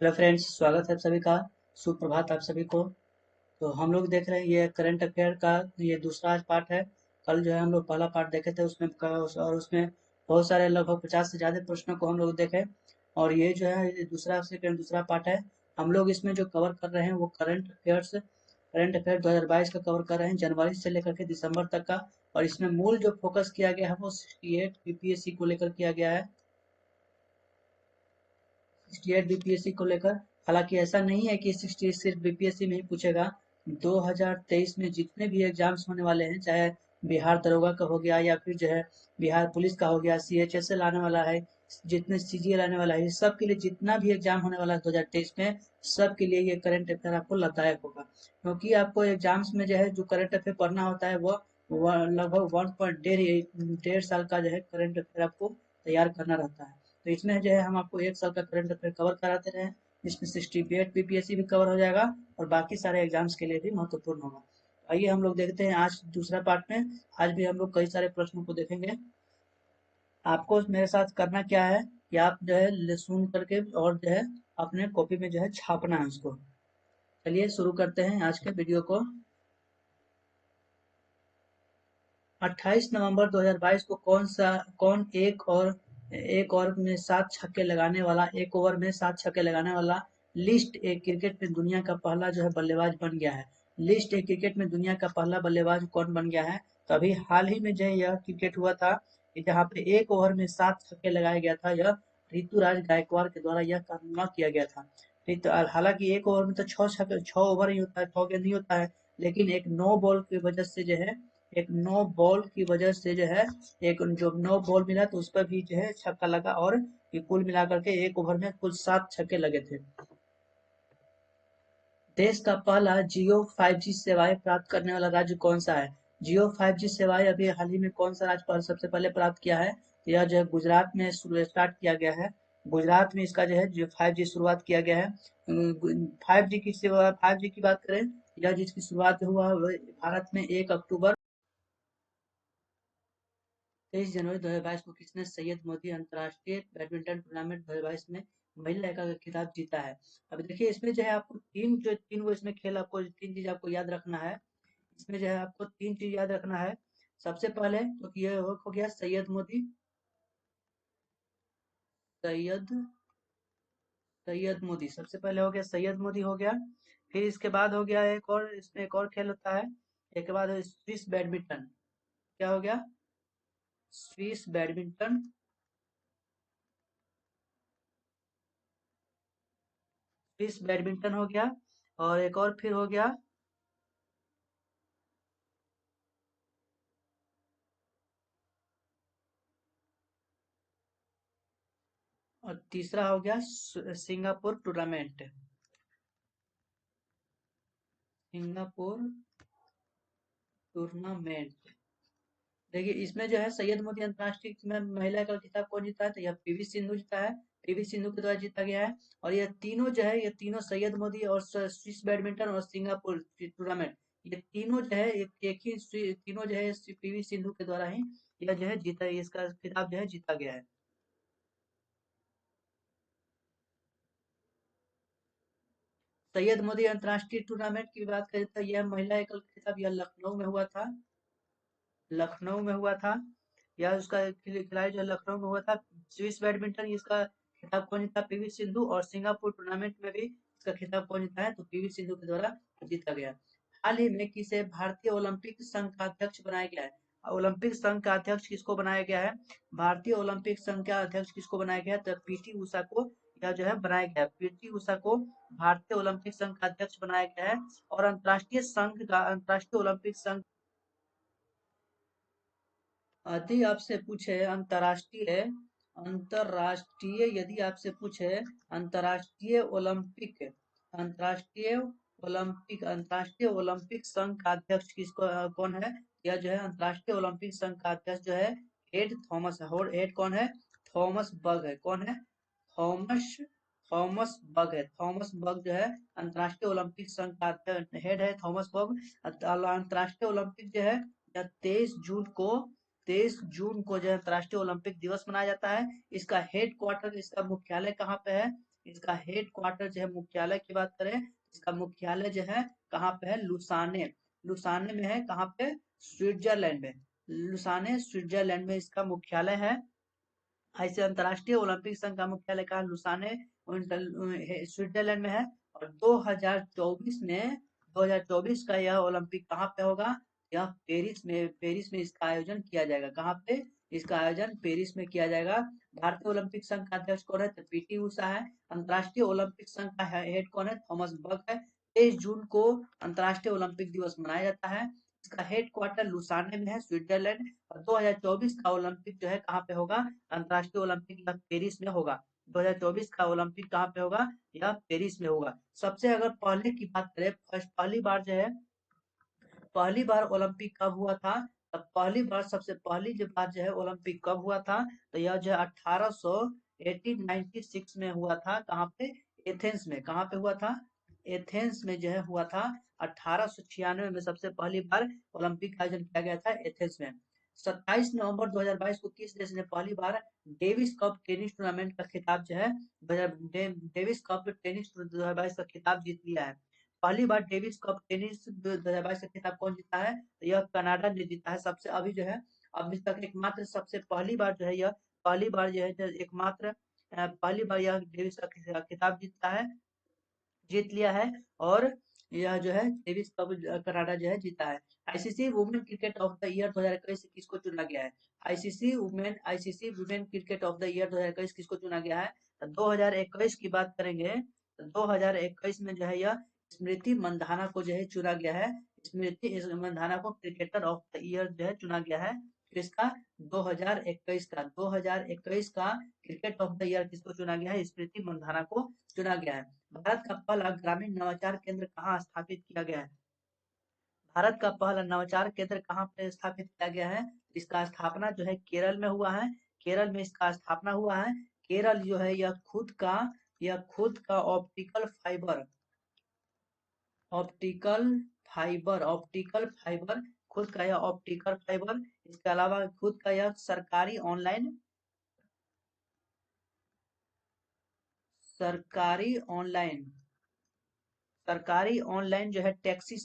Hello friends, स्वागत है आप सभी का। सुप्रभात आप सभी को। तो हम लोग देख रहे हैं ये करंट अफेयर का ये दूसरा आज पार्ट है। कल जो है हम लोग पहला पार्ट देखे थे और उसमें बहुत सारे लगभग 50 से ज़्यादा प्रश्नों को हम लोग देखे। और ये जो है ये दूसरा पार्ट है। हम लोग इसमें जो कवर कर रहे हैं वो करंट अफेयर 2022 का कवर कर रहे हैं, जनवरी से लेकर के दिसंबर तक का। और इसमें मूल जो फोकस किया गया है वो 68 बीपीएससी को लेकर किया गया है। 68 बीपीएससी को लेकर। हालांकि ऐसा नहीं है कि 68 सिर्फ बीपीएससी में ही पूछेगा। 2023 में जितने भी एग्जाम्स होने वाले हैं, चाहे बिहार दरोगा का हो गया या फिर जो है बिहार पुलिस का हो गया, सीएचएसएल आने वाला है, जितने सीजीएल आने वाला है, सब के लिए जितना भी एग्जाम होने वाला है 2023 में, सब के लिए ये करंट अफेयर आपको लाभदायक होगा। क्योंकि आपको एग्जाम्स में जो है जो करंट अफेयर पढ़ना होता है वो लगभग 1.5 साल का जो है करंट अफेयर आपको तैयार करना रहता है। तो इसमें जो है हम आपको 1 साल का करंट अफेयर कवर कराते रहे हैं, जिसमें 68 बीपीएससी भी कवर हो जाएगा और बाकी सारे एग्जाम्स के लिए भी महत्वपूर्ण होगा। आइए हम लोग देखते हैं आज दूसरा पार्ट में। आज भी हम लोग कई सारे प्रश्नों को देखेंगे। आपको मेरे साथ करना क्या है कि आप जो है सुन करके और जो है अपने कॉपी में जो है छापना है उसको। चलिए शुरू करते हैं आज के वीडियो को। 28 नवंबर 2022 को कौन एक ओवर में 7 छक्के लगाने वाला लिस्ट ए क्रिकेट में दुनिया का पहला जो है बल्लेबाज बन गया है। लिस्ट ए क्रिकेट में दुनिया का पहला बल्लेबाज कौन बन गया है? तो अभी हाल ही में जो है यह क्रिकेट हुआ था कि जहाँ पे एक ओवर में 7 छक्के लगाया गया था। यह ऋतुराज गायकवाड़ के द्वारा यह कारनामा किया गया था। हालांकि एक ओवर में तो 6 ओवर ही होता है, 6 गेंद ही होता है। लेकिन एक नो बॉल की वजह से जो है एक जो नो बॉल मिला तो उस पर भी जो है छक्का लगा और ये कुल मिलाकर के एक ओवर में कुल 7 छक्के लगे थे। देश का पहला जियो 5G सेवाएं प्राप्त करने वाला राज्य कौन सा है? जियो 5G सेवाएं अभी हाल ही में कौन सा राज्य पर सबसे पहले प्राप्त किया है? तो यह जो है गुजरात में स्टार्ट किया गया है। गुजरात में इसका जो है जो 5G शुरुआत किया गया है। 5G की बात करें, यह जिसकी शुरुआत हुआ भारत में 1 अक्टूबर 23 जनवरी 2022 को किसने सैयद मोदी अंतर्राष्ट्रीय बैडमिंटन टूर्नामेंट 2022 में महिला एका का खिताब जीता है? अब देखिए इसमें जो है आपको तीन वो इसमें खेल आपको तीन चीज आपको याद रखना है। इसमें जो है आपको तीन चीज याद रखना है। सबसे पहले तो ये हो गया सैयद मोदी। सैयद सैयद मोदी सबसे पहले हो गया, सैयद मोदी हो गया। फिर इसके बाद हो गया एक और, इसमें एक और खेल होता है। एक के बाद स्विस बैडमिंटन। क्या हो गया? Swiss badminton. स्विस बैडमिंटन हो गया। और एक और फिर हो गया, और तीसरा हो गया सिंगापुर टूर्नामेंट। Singapore tournament. देखिए इसमें जो है सैयद मोदी अंतर्राष्ट्रीय में महिला का खिताब कौन जीता है? तो यह पीवी सिंधु जीता है। पीवी सिंधु के द्वारा जीता गया है। और ये तीनों सैयद मोदी और स्विस बैडमिंटन और सिंगापुर टूर्नामेंट, ये तीनों जो है तीनों जो है पीवी सिंधु के द्वारा ही यह जो है जीता है, इसका खिताब जो है जीता गया है। सैयद मोदी अंतर्राष्ट्रीय टूर्नामेंट की बात करें तो यह महिला एकल खिताब यह लखनऊ में हुआ था। लखनऊ में हुआ था। यह उसका खिलाड़ी जो लखनऊ में हुआ था। स्विस बैडमिंटन इसका खिताब कौन जीता? पीवी सिंधु। और सिंगापुर टूर्नामेंट में भी इसका खिताब कौन जीता है? तो पीवी सिंधु के द्वारा जीता गया। हाल ही में किसे भारतीय ओलंपिक संघ का अध्यक्ष बनाया गया है? ओलंपिक संघ का अध्यक्ष किसको बनाया गया है? भारतीय ओलंपिक संघ का अध्यक्ष किसको बनाया गया है? तो पीटी उषा को यह जो है बनाया गया है। पीटी उषा को भारतीय ओलंपिक संघ का अध्यक्ष बनाया गया है। और अंतर्राष्ट्रीय ओलंपिक संघ यदि आपसे पूछे अंतरराष्ट्रीय अंतरराष्ट्रीय यदि आपसे पूछे अंतरराष्ट्रीय ओलंपिक अंतरराष्ट्रीय अंतरराष्ट्रीय ओलंपिक संघ का अध्यक्ष कौन है? यह जो है अंतरराष्ट्रीय ओलंपिक संघ का अध्यक्ष जो है हेड थॉमस है। और हेड कौन है? थॉमस बग है। कौन है? थॉमस थॉमस बग है। थॉमस बग जो है अंतरराष्ट्रीय ओलंपिक संघ का हेड है, थॉमस बग। अंतरराष्ट्रीय ओलंपिक जो है यह 23 जून को जो है अंतर्राष्ट्रीय ओलंपिक दिवस मनाया जाता है। इसका हेड क्वार्टर, इसका मुख्यालय कहाँ पे है? इसका हेड क्वार्टर जो है, मुख्यालय की बात करें, इसका मुख्यालय जो है कहाँ पे है? लुसाने। लुसाने में है, कहाँ पे? स्विट्जरलैंड में। लुसाने स्विट्जरलैंड में इसका मुख्यालय है। ऐसे अंतर्राष्ट्रीय ओलंपिक संघ का मुख्यालय कहाँ? लुसाने स्विट्जरलैंड में है। और 2024 का यह ओलंपिक कहाँ पे होगा? यह पेरिस में इसका आयोजन किया जाएगा। कहाँ पे? इसका आयोजन पेरिस में किया जाएगा। भारतीय ओलंपिक संघ का अध्यक्ष कौन है? तो पीटी उषा है। अंतर्राष्ट्रीय ओलंपिक संघ का हेड कौन है? थॉमस बक है। 23 जून को अंतर्राष्ट्रीय ओलंपिक दिवस मनाया जाता है। इसका हेड क्वार्टर लुसाने में है, स्विट्जरलैंड। और 2024 का ओलंपिक जो है कहाँ पे होगा? अंतर्राष्ट्रीय ओलंपिक यह पेरिस में होगा। 2024 का ओलंपिक कहाँ पे होगा? यह पेरिस में होगा। सबसे अगर पहले की बात करें, फर्स्ट पहली बार जो है, पहली बार ओलंपिक कब हुआ था? तब पहली बार, सबसे पहली जो बार जो है ओलंपिक कब हुआ था? तो यह जो है 1896 में हुआ था। कहाँ पे? एथेंस में। कहाँ पे हुआ था? एथेंस में जो है हुआ था। 1896 में सबसे पहली बार ओलंपिक का आयोजन किया गया था एथेंस में। 27 नवंबर 2022 को किस देश ने पहली बार डेविस कप टेनिस टूर्नामेंट का खिताब जो है, डेविस कप टेनिस 2022 का खिताब जीत लिया है? पहली बार डेविस कप टेनिस 2022 का खिताब कौन जीता है? तो यह कनाडा ने जीता है। सबसे अभी जो है, अभी तक एकमात्र सबसे पहली बार जो है, यह पहली बार जो है एकमात्र पहली बार यह डेविस का खिताब जीतता है, जीत लिया है। और यह जो है डेविस कप कनाडा जो है जीता है। ICC women cricket of the year 2021 किसको चुना गया है? ICC women cricket of the year 2021 किसको चुना गया है? तो 2021 की बात करेंगे तो 2021 में जो है यह स्मृति मंधाना को जो है चुना गया है। स्मृति मंधाना को क्रिकेटर ऑफ द ईयर जो है चुना गया है। किसका? 2021 का क्रिकेट ऑफ द ईयर किसको चुना गया है? स्मृति मंधाना को चुना गया है। भारत का पहला ग्रामीण नवाचार केंद्र कहाँ स्थापित किया गया है? भारत का पहला नवाचार केंद्र कहाँ पे स्थापित किया गया है? इसका स्थापना जो है केरल में हुआ है। केरल में इसका स्थापना हुआ है। केरल जो है यह खुद का ऑप्टिकल फाइबर खुद का यह ऑप्टिकल फाइबर, इसके अलावा खुद का यह सरकारी ऑनलाइन सरकारी ऑनलाइन जो है टैक्सी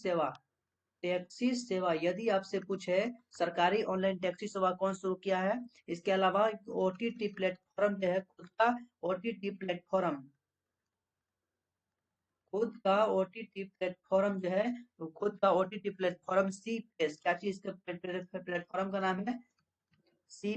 सेवा यदि आपसे पूछे सरकारी ऑनलाइन टैक्सी सेवा कौन शुरू किया है? इसके अलावा ओटीटी प्लेटफॉर्म जो है, ओटीटी प्लेटफॉर्म खुद का ओटीटी प्लेटफॉर्म सी पेस, क्या चीज का प्लेटफॉर्म का नाम है? सी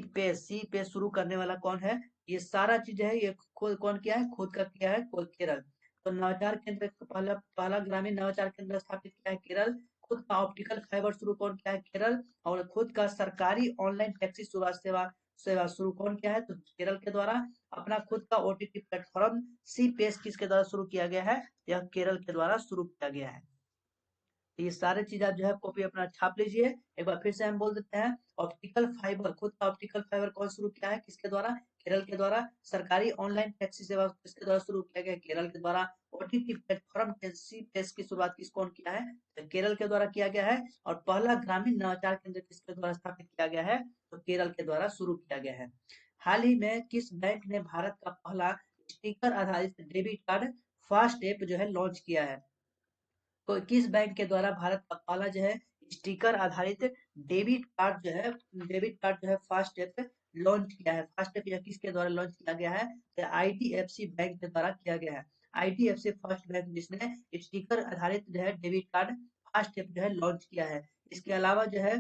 पे शुरू करने वाला कौन है? ये सारा चीज है, ये खुद कौन किया है? खुद का किया है केरल। तो नवाचार केंद्र पहला पहला ग्रामीण नवाचार केंद्र स्थापित किया है केरल। खुद का ऑप्टिकल फाइबर शुरू कौन किया है? केरल। और खुद का सरकारी ऑनलाइन टैक्सी सेवा सेवा शुरू कौन किया है? तो केरल के द्वारा। अपना खुद का ओटीटी प्लेटफॉर्म सी पेस किसके द्वारा शुरू किया गया है? यह केरल के द्वारा शुरू किया गया है। तो ये सारे चीज आप जो है कॉपी अपना छाप लीजिए। एक बार फिर से हम बोल देते हैं, ऑप्टिकल फाइबर, खुद का ऑप्टिकल फाइबर कौन शुरू किया है? किसके द्वारा? केरल के द्वारा। सरकारी ऑनलाइन टैक्सी सेवा किसके द्वारा शुरू किया गया? केरल के द्वारा। ओटीटी प्लेटफॉर्म सी टेस्ट की शुरुआत कौन किया है? तो केरल के द्वारा किया गया है। और पहला ग्रामीण नवाचार केंद्र किसके द्वारा स्थापित किया गया है? तो केरल के द्वारा शुरू किया गया है। हाल ही में किस बैंक ने भारत का पहला स्टिकर आधारित डेबिट कार्ड फास्ट ऐप जो है लॉन्च किया है? तो किस बैंक के द्वारा भारत का पहला जो है स्टिकर आधारित डेबिट कार्ड जो है फास्ट ऐप लॉन्च किया है? फास्ट ऐप यह किसके द्वारा लॉन्च किया गया है? तो आईडीएफसी बैंक के द्वारा किया गया है। आईडीएफसी फर्स्ट बैंक जिसने स्टिकर आधारित जो है डेबिट कार्ड फास्ट ऐप जो है लॉन्च किया है। इसके अलावा जो है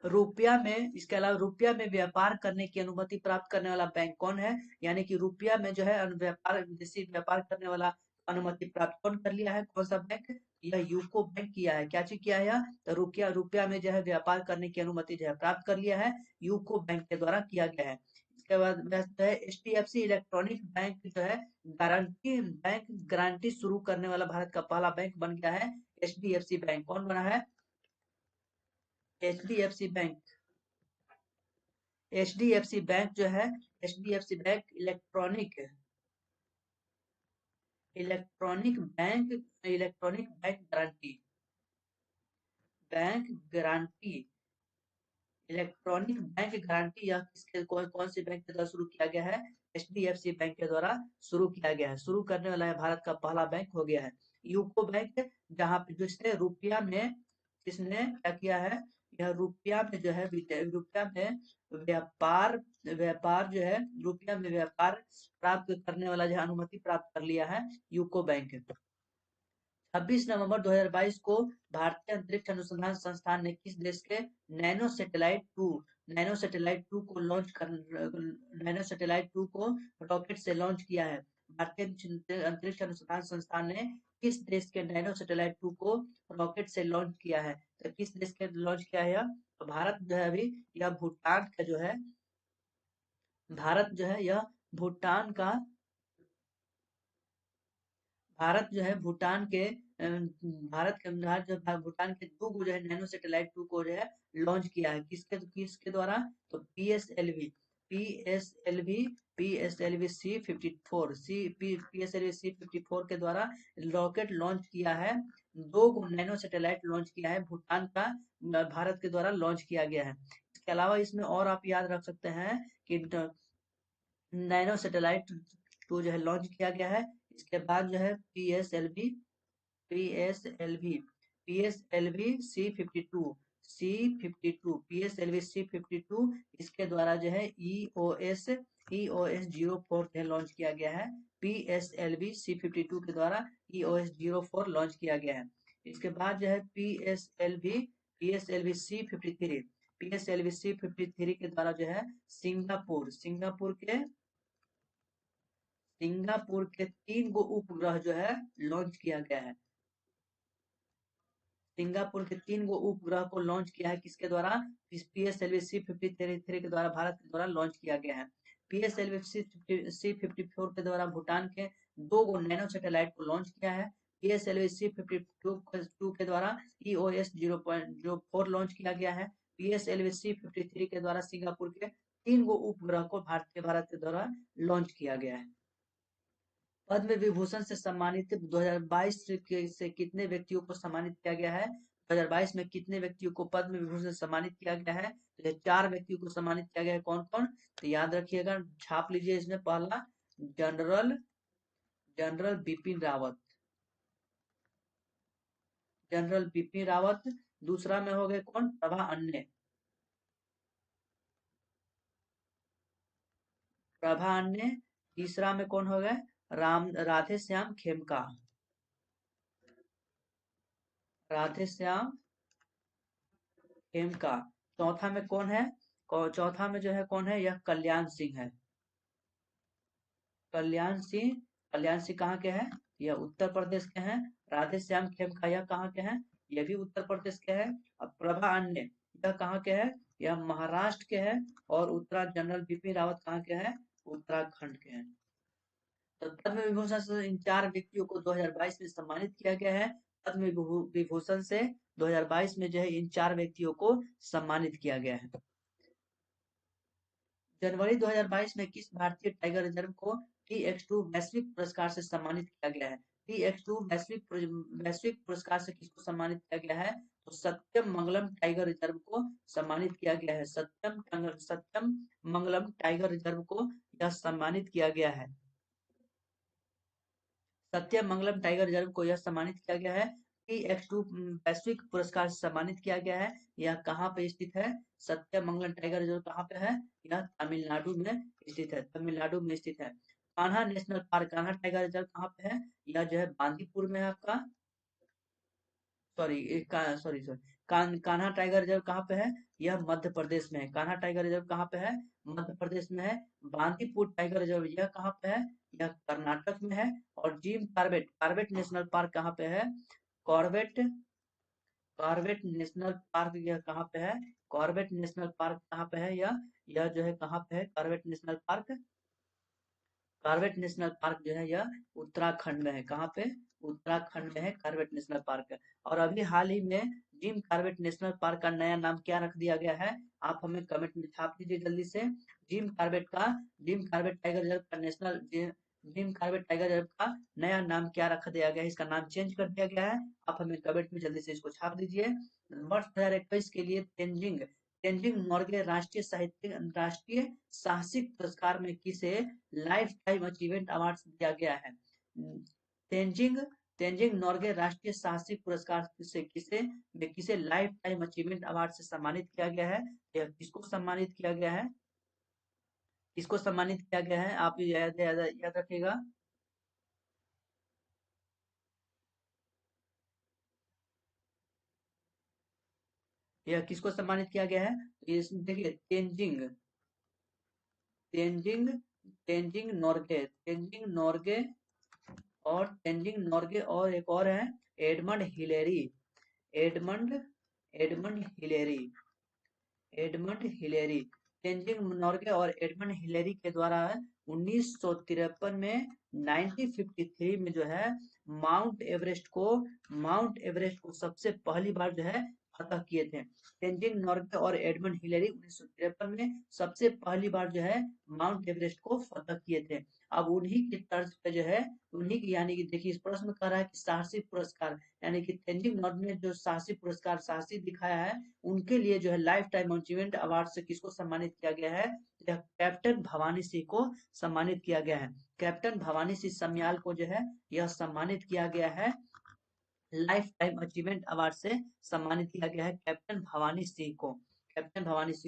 रुपया में व्यापार करने की अनुमति प्राप्त करने वाला बैंक कौन है? यानी कि रुपया में जो है व्यापार करने वाला अनुमति प्राप्त कौन कर लिया है? कौन सा बैंक? यह यूको बैंक किया है। क्या चीज किया है? तो रुपया रुपया में जो है व्यापार करने की अनुमति जो है प्राप्त कर लिया है, यूको बैंक के द्वारा किया गया है। इसके बाद जो है एचडीएफसी इलेक्ट्रॉनिक बैंक जो है गारंटी शुरू करने वाला भारत का पहला बैंक बन गया है। एचडीएफसी बैंक कौन बना है? HDFC bank. एचडीएफसी बैंक जो है, HDFC bank electronic bank guarantee electronic bank guarantee, यह कौन से बैंक के द्वारा शुरू किया गया है? HDFC बैंक के द्वारा शुरू किया गया है। शुरू करने वाला है भारत का पहला बैंक हो गया है यूको बैंक, जहाँ पे जिसने रुपया में, किसने क्या किया है, यह रुपया में जो है रुपया में व्यापार व्यापार जो है, रुपया में व्यापार प्राप्त करने वाला जो है अनुमति प्राप्त कर लिया है यूको बैंक। 26 नवंबर 2022 को भारतीय अंतरिक्ष अनुसंधान संस्थान ने किस देश के नैनो सैटेलाइट 2 को नैनो सैटेलाइट 2 को रॉकेट से लॉन्च किया है। भारतीय अंतरिक्ष अनुसंधान संस्थान ने किस देश के नैनो सैटेलाइट 2 को रॉकेट से लॉन्च किया है? तो किस देश के लॉन्च किया है यह? तो भारत जो है अभी यह भूटान का जो है, भारत जो है यह भूटान का, भारत जो है भूटान के भूटान के 2 को जो है नैनो सैटेलाइट 2 को जो है लॉन्च किया है। किसके द्वारा? तो PSLV C-54 के द्वारा रॉकेट लॉन्च किया है। 2 को नैनो सैटेलाइट लॉन्च किया है भूटान का, भारत के द्वारा लॉन्च किया गया है। इसके अलावा इसमें और आप याद रख सकते हैं कि नैनो सैटेलाइट 2 जो है लॉन्च किया गया है। इसके बाद जो है PSLV C-52 इसके द्वारा जो है EOS 04 लॉन्च किया गया है। PSLV C-52 के द्वारा EOS 04 लॉन्च किया गया है। इसके बाद जो है PSLV C-53 के द्वारा जो है सिंगापुर के 3 गो उपग्रह जो है लॉन्च किया गया है। सिंगापुर के 3 गो उपग्रह को लॉन्च किया है किसके द्वारा? PSLV C-53 के द्वारा, भारत के द्वारा लॉन्च किया गया है। PSLV C-54 के द्वारा भूटान के 2 गो नैनो सैटेलाइट को लॉन्च किया है। PSLV C-52 के द्वारा EOS 0.04 लॉन्च किया गया है। PSLV C-53 के द्वारा सिंगापुर के 3 गो उपग्रह को भारत के द्वारा लॉन्च किया गया है। पद्म विभूषण से सम्मानित 2022 से कितने व्यक्तियों को सम्मानित किया गया है? 2022 में कितने व्यक्तियों को पद्म विभूषण से सम्मानित किया गया है? तो 4 व्यक्तियों को सम्मानित किया गया है। कौन कौन? तो याद रखिएगा, छाप लीजिए इसमें। पहला जनरल बिपिन रावत, दूसरा में हो गए कौन? प्रभा अन्य, तीसरा में कौन हो गए? राधेश्याम खेमका। चौथा में कौन है? चौथा में जो है कौन है? यह कल्याण सिंह है। कल्याण सिंह कहाँ के हैं? यह उत्तर प्रदेश के हैं। राधेश्याम खेमका यह कहाँ के हैं? यह भी उत्तर प्रदेश के हैं। अब प्रभा अन्य यह कहाँ के हैं? यह महाराष्ट्र के हैं। और जनरल बिपिन रावत कहाँ के हैं? उत्तराखंड के हैं। तो पद्म विभूषण से इन 4 व्यक्तियों को 2022 में सम्मानित किया गया है। पद्म विभूषण से 2022 में जो है इन 4 व्यक्तियों को सम्मानित किया गया है। जनवरी 2022 में किस भारतीय टाइगर रिजर्व को TX2 वैश्विक पुरस्कार से सम्मानित किया गया है? TX2 वैश्विक पुरस्कार से किसको सम्मानित किया गया है? तो सत्यम मंगलम टाइगर रिजर्व को सम्मानित किया गया है। सत्यम मंगलम टाइगर रिजर्व को यह सम्मानित किया गया है। सत्यम मंगलम टाइगर रिजर्व को यह सम्मानित किया गया है। TX2 वैश्विक पुरस्कार से सम्मानित किया गया है। यह कहाँ पे स्थित है? सत्यम मंगलम टाइगर रिजर्व कहाँ पे है? यह तमिलनाडु में स्थित है। Kanha national park, Kanha tiger reserve कहाँ पे है? यह जो है बांदीपुर में है आपका। कान्हा टाइगर रिजर्व कहाँ पे है? यह मध्य प्रदेश में है। कान्हा टाइगर रिजर्व कहाँ पे है? मध्य प्रदेश में है। बांदीपुर टाइगर रिजर्व यह कहाँ पे है? यह कर्नाटक में है। और जिम कॉर्बेट नेशनल पार्क कहाँ पे है? कॉर्बेट नेशनल पार्क यह कहाँ पे है? कॉर्बेट नेशनल पार्क कहाँ पे है? यह जो है कहाँ पे है Corbett national park? Corbett national park जो है यह उत्तराखंड में है। कहाँ पे? उत्तराखंड में है कॉर्बेट नेशनल पार्क। और अभी हाल ही में जिम कॉर्बेट नेशनल पार्क का नया नाम क्या रख दिया गया है? आप हमें कमेंट में छाप दीजिए जल्दी से। जिम कॉर्बेट टाइगर रिजर्व का जिम कॉर्बेट टाइगर रिजर्व का नया नाम क्या रख दिया गया है? इसका नाम चेंज कर दिया गया है। आप हमें कमेंट में जल्दी से इसको छाप दीजिए। वर्ष 2021 के लिए तेंजिंग नोर्गे राष्ट्रीय साहसिक पुरस्कार में किसे लाइफ टाइम अचीवमेंट अवार्ड दिया गया है? तेंजिंग तेंजिंग नोर्गे राष्ट्रीय साहसिक पुरस्कार से किसे लाइफ टाइम अचीवमेंट अवार्ड से सम्मानित किया गया है? यह किसको सम्मानित किया गया है? किसको सम्मानित किया गया है? आप याद रखिएगा। यह किसको सम्मानित किया गया है? देखिए, तेंजिंग तेंजिंग नोर्गे और एक और है Edmund Hillary. Edmund Edmund Hillary Edmund Hillary Tenzing Norgay और एडमंड हिलेरी के द्वारा 1953 में 1953 में जो है माउंट एवरेस्ट को सबसे पहली बार जो है फतह किए थे। तेंजिंग नोर्गे और एडमंड हिलेरी 1953 में सबसे पहली बार जो है माउंट एवरेस्ट को फतह किए थे। अब उन्हीं की तर्ज पे जो है उन्हीं की, यानी कि देखिए इस प्रश्न में कह रहा है कि साहसिक पुरस्कार, यानी कि तेंजिंग नोर्गे ने जो साहसिक पुरस्कार साहसी दिखाया है उनके लिए जो है लाइफ टाइम अचीवमेंट अवार्ड से किसको सम्मानित किया गया है? यह कैप्टन भवानी सिंह को सम्मानित किया गया है। कैप्टन भवानी सिंह समयाल को जो है यह सम्मानित किया गया है, लाइफ टाइम अचीवमेंट अवार्ड से सम्मानित किया गया है कैप्टन भवानी सिंह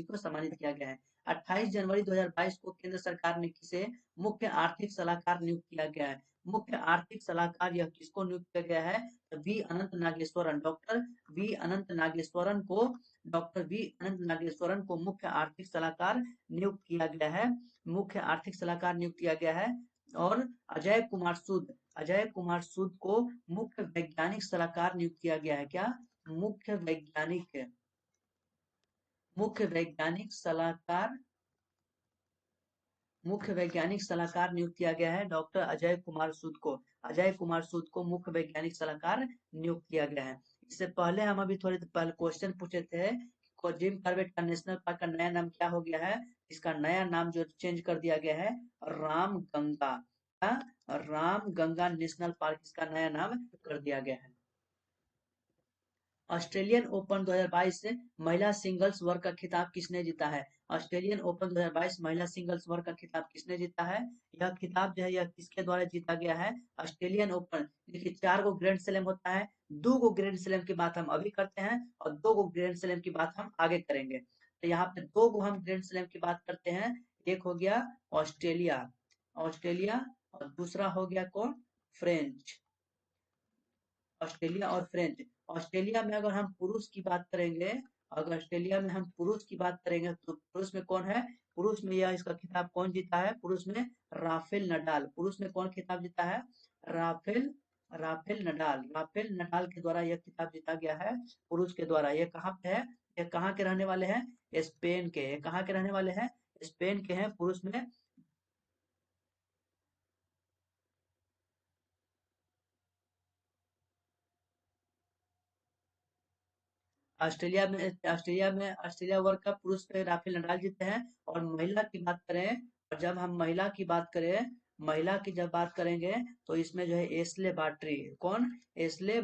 को सम्मानित किया गया है। 28 जनवरी 2022 को केंद्र सरकार ने किसे मुख्य आर्थिक सलाहकार नियुक्त किया गया है? मुख्य आर्थिक सलाहकार यह किसको नियुक्त किया गया है? V Anant Nageswaran doctor V Anant Nageswaran को मुख्य आर्थिक सलाहकार नियुक्त किया गया है। मुख्य आर्थिक सलाहकार नियुक्त किया गया है। और अजय कुमार सूद को मुख्य वैज्ञानिक सलाहकार नियुक्त किया गया है। क्या? मुख्य वैज्ञानिक मुख्य वैज्ञानिक सलाहकार मुख्य वैज्ञानिक सलाहकार नियुक्त किया गया है डॉक्टर अजय कुमार सूद को मुख्य वैज्ञानिक सलाहकार नियुक्त किया गया है। इससे पहले हम अभी थोड़े पहले क्वेश्चन पूछे थे जिम कॉर्बेट का नेशनल पार्क का नया नाम क्या हो गया है? इसका नया नाम जो चेंज कर दिया गया है रामगंगा। रामगंगा नेशनल पार्क इसका नया नाम कर दिया गया है। ऑस्ट्रेलियन ओपन 2022 से महिला सिंगल्स वर्ग का खिताब किसने जीता है? ऑस्ट्रेलियन ओपन 2022 महिला सिंगल्स वर्ग का खिताब किसने जीता है? यह खिताब जो है यह किसके द्वारा जीता गया है? Australian open. देखिए 4 गो ग्रैंड स्लैम होता है, 2 गो ग्रैंड स्लैम की बात हम अभी करते हैं और 2 गो ग्रैंड स्लैम की बात हम आगे करेंगे। तो यहाँ पे 2 गो हम ग्रैंड स्लैम की बात करते हैं। एक हो गया ऑस्ट्रेलिया ऑस्ट्रेलिया और दूसरा हो गया कौन? फ्रेंच। ऑस्ट्रेलिया और फ्रेंच। ऑस्ट्रेलिया में अगर हम पुरुष की बात करेंगे तो पुरुष में कौन है? पुरुष में यह इसका खिताब कौन जीता है? पुरुष में राफेल नडाल। पुरुष में कौन खिताब जीता है? राफेल राफेल नडाल के द्वारा यह खिताब जीता गया है पुरुष के द्वारा। यह कहाँ पे है? यह कहाँ के रहने वाले हैं? स्पेन के। कहाँ के रहने वाले हैं? स्पेन के हैं पुरुष में। ऑस्ट्रेलिया वर्ग कप पुरुष पे राफेल नडाल जीते हैं। और महिला की बात करें, और जब हम महिला की जब बात करेंगे तो इसमें जो है एस्ले बाट्री। कौन? एस्ले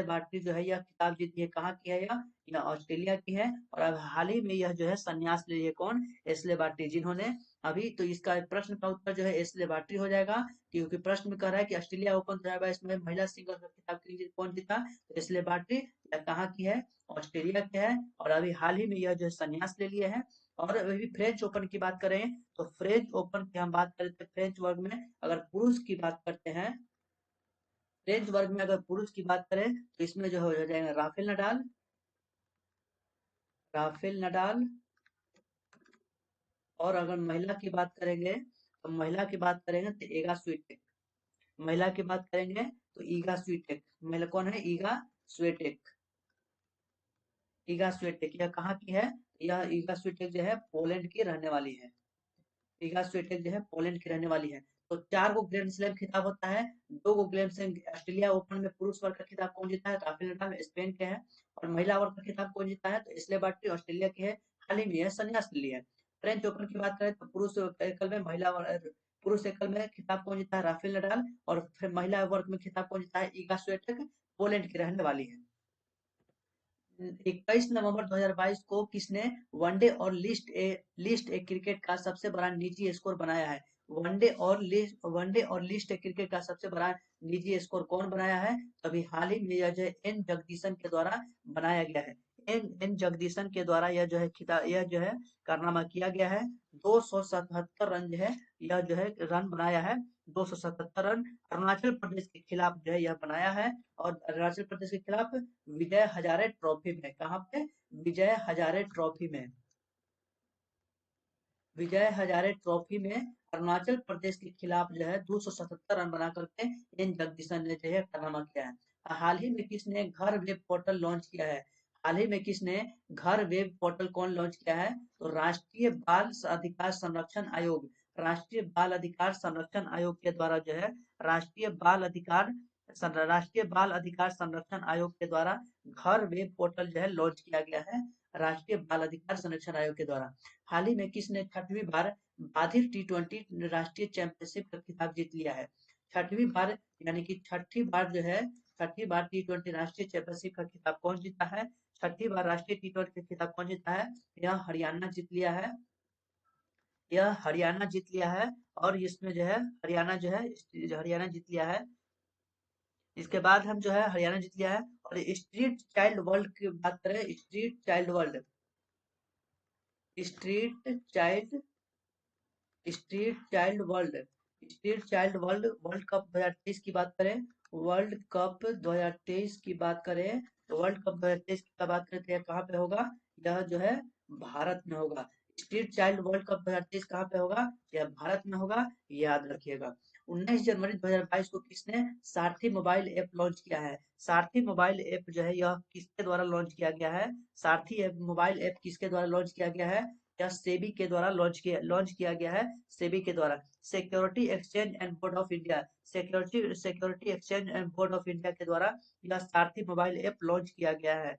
बाट्री जो है यह खिताब जीती है। कहाँ की है यह ऑस्ट्रेलिया की है। और अब हाल ही में यह जो है संन्यास ले लिए। कौन? एस्ले बाट्री, जिन्होंने अभी तो इसका प्रश्न का उत्तर जो है एस्ले बाट्री हो जाएगा, क्योंकि प्रश्न में कह रहा है कि ऑस्ट्रेलिया ओपन 2022 में महिला सिंगल्स का खिताब कौन जीता? तो एस्ले बाट्री। यह कहाँ की है? ऑस्ट्रेलिया के है। और अभी हाल ही में यह जो है संन्यास ले लिए हैं। और अभी फ्रेंच ओपन की बात करें तो फ्रेंच ओपन की हम बात करें तो फ्रेंच वर्ग में अगर पुरुष की बात करते हैं, फ्रेंच वर्ग में अगर पुरुष की बात करें तो इसमें जो हो जाएगा राफेल नडाल। और अगर महिला की बात करेंगे तो ईगा स्वीटेक। महिला की बात करेंगे तो ईगा स्वीटेक। महिला कौन है? स्वीटेक ईगा स्वीटेक। यह कहाँ की है? यह ईगा स्वीटेक जो है पोलैंड की रहने वाली है। ईगा स्वीटेक जो है पोलैंड की रहने वाली है। तो 4 गो ग्रैंड स्लैम खिताब होता है। 2 गो ग्रैंड स्लैम ऑस्ट्रेलिया ओपन में पुरुष वर्ग का खिताब कौन जीता है? राफेल नडाल स्पेन के हैं। और महिला वर्ग का खिताब कौन जीता है? तो एस्ले बार्टी ऑस्ट्रेलिया की है। हाल ही में यह संन्यास ले लिया है। फ्रेंच ओपन की बात करें तो पुरुष एकल में खिताब कौन जीता है? Rafael Nadal. और फिर महिला वर्ग में खिताब कौन जीता है? ईगा स्वीटेक, पोलैंड की रहने वाली है। 21 नवंबर 2022 को किसने वनडे और लिस्ट ए क्रिकेट का सबसे बड़ा निजी स्कोर बनाया है? वनडे और लिस्ट ए क्रिकेट का सबसे बड़ा निजी स्कोर कौन बनाया है? तो अभी हाल ही में यह जो है एन जगदीशन के द्वारा बनाया गया है। एन जगदीशन के द्वारा यह जो है कारनामा किया गया है। 277 रन जो है यह जो है रन बनाया है। 277 रन अरुणाचल प्रदेश के खिलाफ जो है यह बनाया है। और अरुणाचल प्रदेश के खिलाफ विजय हजारे ट्रॉफी में, कहाँ पे? विजय हजारे ट्रॉफी में, विजय हजारे ट्रॉफी में अरुणाचल प्रदेश के खिलाफ जो है 277 रन बना करके एन जगदीशन ने जो है कारनामा किया है। हाल ही में किसने घर वेब पोर्टल लॉन्च किया है? हाल ही में किसने घर वेब पोर्टल कौन लॉन्च किया है? तो राष्ट्रीय बाल अधिकार संरक्षण आयोग, राष्ट्रीय बाल अधिकार संरक्षण आयोग के द्वारा जो है राष्ट्रीय बाल अधिकार संरक्षण आयोग के द्वारा घर वेब पोर्टल जो है लॉन्च किया गया है, राष्ट्रीय बाल अधिकार संरक्षण आयोग के द्वारा। हाल ही में किसने छठवीं बार बाधिर T20 राष्ट्रीय चैंपियनशिप का खिताब जीत लिया है? छठवीं बार, यानी कि छठी बार जो है छठी बार T20 राष्ट्रीय चैंपियनशिप का खिताब कौन जीता है? छठी बार राष्ट्रीय T20 का खिताब कौन जीता है? यह हरियाणा जीत लिया है, यह हरियाणा जीत लिया है। और इसमें जो है हरियाणा जीत लिया है। इसके बाद हम जो है हरियाणा जीत लिया है। और स्ट्रीट चाइल्ड वर्ल्ड की बात करें, street child street child world street child world world cup 2023 की बात करें, वर्ल्ड कप 2023 की बात करें तो वर्ल्ड कप 2023 की बात करें तो यह कहाँ पे होगा? यह जो है भारत में होगा। स्ट्रीट चाइल्ड वर्ल्ड कप 2023 कहाँ पे होगा? यह भारत में होगा, याद रखिएगा। 19 जनवरी 2022 को किसने सारथी मोबाइल ऐप लॉन्च किया है? सारथी मोबाइल ऐप जो है यह किसके द्वारा लॉन्च किया गया है? सारथी ऐप मोबाइल ऐप किसके द्वारा लॉन्च किया गया है? यह सेबी के द्वारा लॉन्च किया गया है, सेबी के द्वारा। Security exchange and board of India, security exchange and board of India के द्वारा यह सारथी मोबाइल ऐप लॉन्च किया गया है।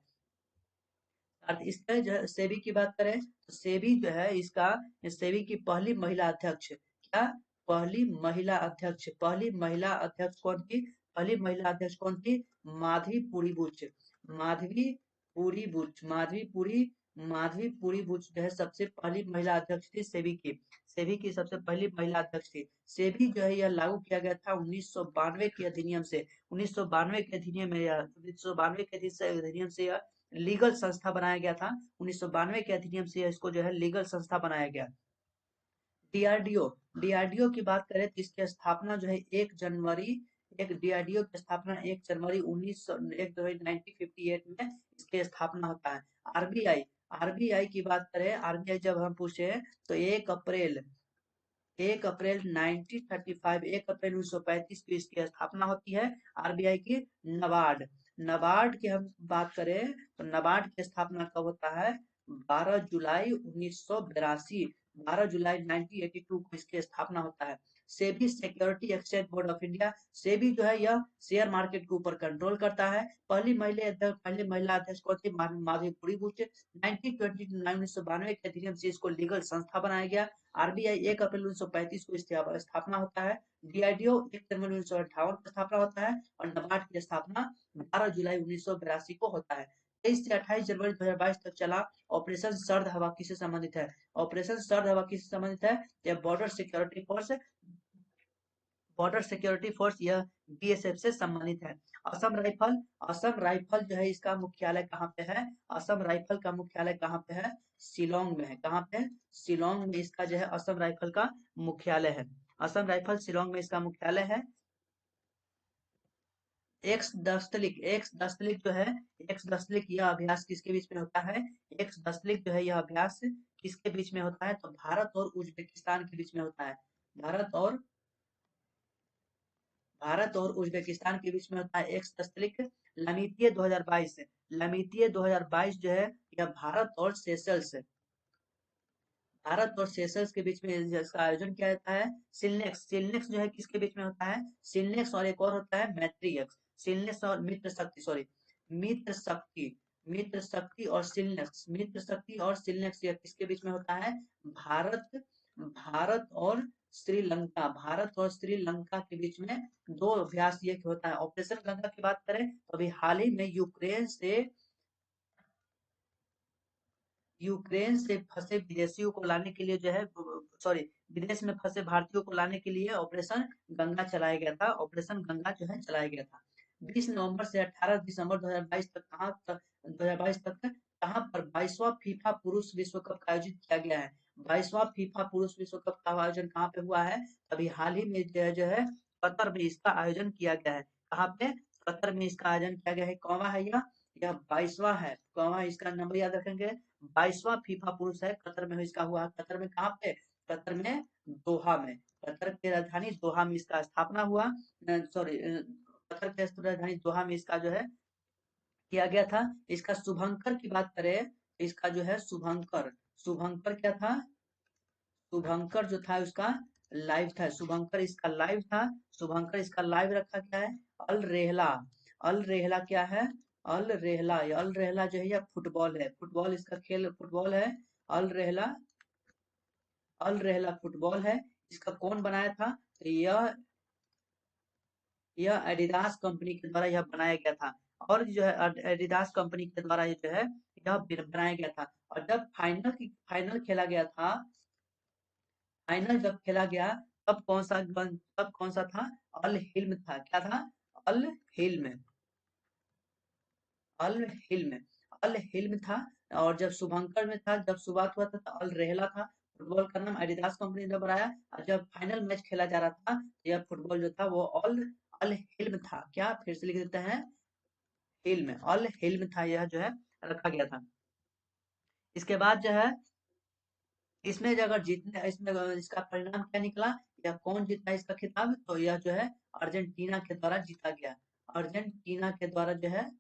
इसका जो है सेबी की बात करें तो सेबी जो है सेबी की पहली महिला अध्यक्ष, क्या? पहली महिला अध्यक्ष कौन थी? पहली महिला अध्यक्ष कौन थी? माधवी पुरी बुच, माधवी पुरी बुच, माधवी पुरी बुच जो है सबसे पहली महिला अध्यक्ष थी सेबी की सबसे पहली महिला अध्यक्ष थी। सेबी जो है यह लागू किया गया था 1992 के अधिनियम से। 1992 के अधिनियम में यह 1992 के अधिनियम से यह लीगल संस्था बनाया गया था। 1992 के अधिनियम से इसको जो है लीगल संस्था बनाया गया। डीआरडीओ, डीआरडीओ की बात करें तो इसकी स्थापना जो है 1 जनवरी एक डीआरडीओ की स्थापना 1 जनवरी 1958 में इसकी स्थापना होता है। आरबीआई, आरबीआई की बात करें, आरबीआई जब हम पूछे तो 1 अप्रैल 1935 1 अप्रैल 1935 को इसकी स्थापना होती है आरबीआई की। नबार्ड, नबार्ड की हम बात करें तो नबार्ड की स्थापना कब होता है? 12 जुलाई 1982, 12 जुलाई 1982 को इसकी स्थापना होता है। SEBI security exchange board of India, SEBI जो है यह शेयर मार्केट के ऊपर कंट्रोल करता है। पहली महिला अध्यक्ष कौन थी? माधवी पुरी बुच। 1992 के अधिनियम से इसको लीगल संस्था बनाया गया। आरबीआई 1 अप्रैल 1935 को स्थापना होता है। डीआरडीओ 1 जनवरी 1958 को स्थापना होता है। और नबार्ड की स्थापना 12 जुलाई 1982 को होता है। 23 से 28 जनवरी 2022 तक चला ऑपरेशन सर्द हवा किससे संबंधित है? ऑपरेशन सर्द हवा किससे संबंधित है? यह बॉर्डर सिक्योरिटी फोर्स, यह बीएसएफ से संबंधित है। असम राइफल जो है इसका मुख्यालय कहाँ पे है? असम राइफल का मुख्यालय कहाँ पे है? शिलोंग में है। कहाँ पे? शिलोंग में इसका जो है असम राइफल का मुख्यालय है। असम राइफल शिलोंग में इसका मुख्यालय है। एक्स दस्तलिक जो है यह अभ्यास किसके बीच में होता है? एक्स दस्तलिक जो है यह अभ्यास किसके बीच में होता है? तो भारत और उज्बेकिस्तान के बीच में होता है। भारत और उज्बेकिस्तान के बीच में होता है एक्स दस्तलिक। लमीतीय 2022, लमीतीय 2022 जो है यह भारत और सेशल्स के बीच में इसका आयोजन किया जाता है। सिलनेक्स जो है किसके बीच में होता है? सिलनेक्स और एक और होता है मैत्रीयक्स। सिलनेक्स और मित्र शक्ति मित्र शक्ति और सिलनेक्स यह किसके बीच में होता है? भारत भारत और श्रीलंका के बीच में दो अभ्यास ये होता है। ऑपरेशन गंगा की बात करें तो अभी हाल ही में यूक्रेन से फंसे विदेशियों को लाने के लिए जो है, सॉरी, विदेश में फंसे भारतीयों को लाने के लिए ऑपरेशन गंगा चलाया गया था। ऑपरेशन गंगा जो है चलाया गया था। 20 नवंबर से 18 दिसंबर 2022 तक कहाँ पर 22वां फीफा पुरुष विश्व कप का आयोजित किया गया है। 22वां फीफा पुरुष विश्व कप का आयोजन कहाँ पे हुआ है? अभी हाल ही में जो है कतर में इसका आयोजन किया गया है। कहाँ पे? कतर में इसका आयोजन किया गया है। कौवा है यह 22वां है। कौवा, इसका नंबर याद रखेंगे। 22वां फीफा पुरुष है, कतर में इसका हुआ। कतर में कहाँ पे? कतर में दोहा में। कतर की राजधानी दोहा में इसका स्थापना हुआ। सॉरी, कतर की राजधानी दोहा में इसका जो है किया गया था। इसका शुभंकर की बात करें, इसका जो है शुभंकर, शुभंकर क्या था? शुभंकर जो था उसका लाइव था। शुभंकर इसका लाइव था। शुभंकर इसका लाइव रखा क्या है? अल रेहला। अल रेहला क्या है? अल रेहला। अल रेहला जो है यह फुटबॉल है। फुटबॉल इसका खेल फुटबॉल है। अल रेहला, अल रेहला फुटबॉल है। इसका कौन बनाया था? तो यह एडिडास कंपनी के द्वारा यह बनाया गया था। और जो है एडिडास कंपनी के द्वारा ये जो है यह बनाया गया था। और जब फाइनल खेला गया था, फाइनल जब खेला गया, तब कौन सा था? अल हिल्म था। क्या था? अल हिल्म। अल हिल्म। अल हिल्म था। और जब शुभंकर में था, जब शुरुआत हुआ था तो अल रेहला था। फुटबॉल का नाम एडिडास कंपनी ने बनाया। और जब फाइनल मैच खेला जा रहा था तो यह फुटबॉल जो था वो अल अल हिल्म था। क्या? फिर से लिख देते हैं, हिल्म। अल हिल्म था, यह जो है रखा गया था। इसके बाद जो है इसमें जो अगर जीतने, इसमें इसका परिणाम क्या निकला या कौन जीता इसका खिताब? तो यह जो है अर्जेंटीना के द्वारा जीता गया। अर्जेंटीना के द्वारा जो है,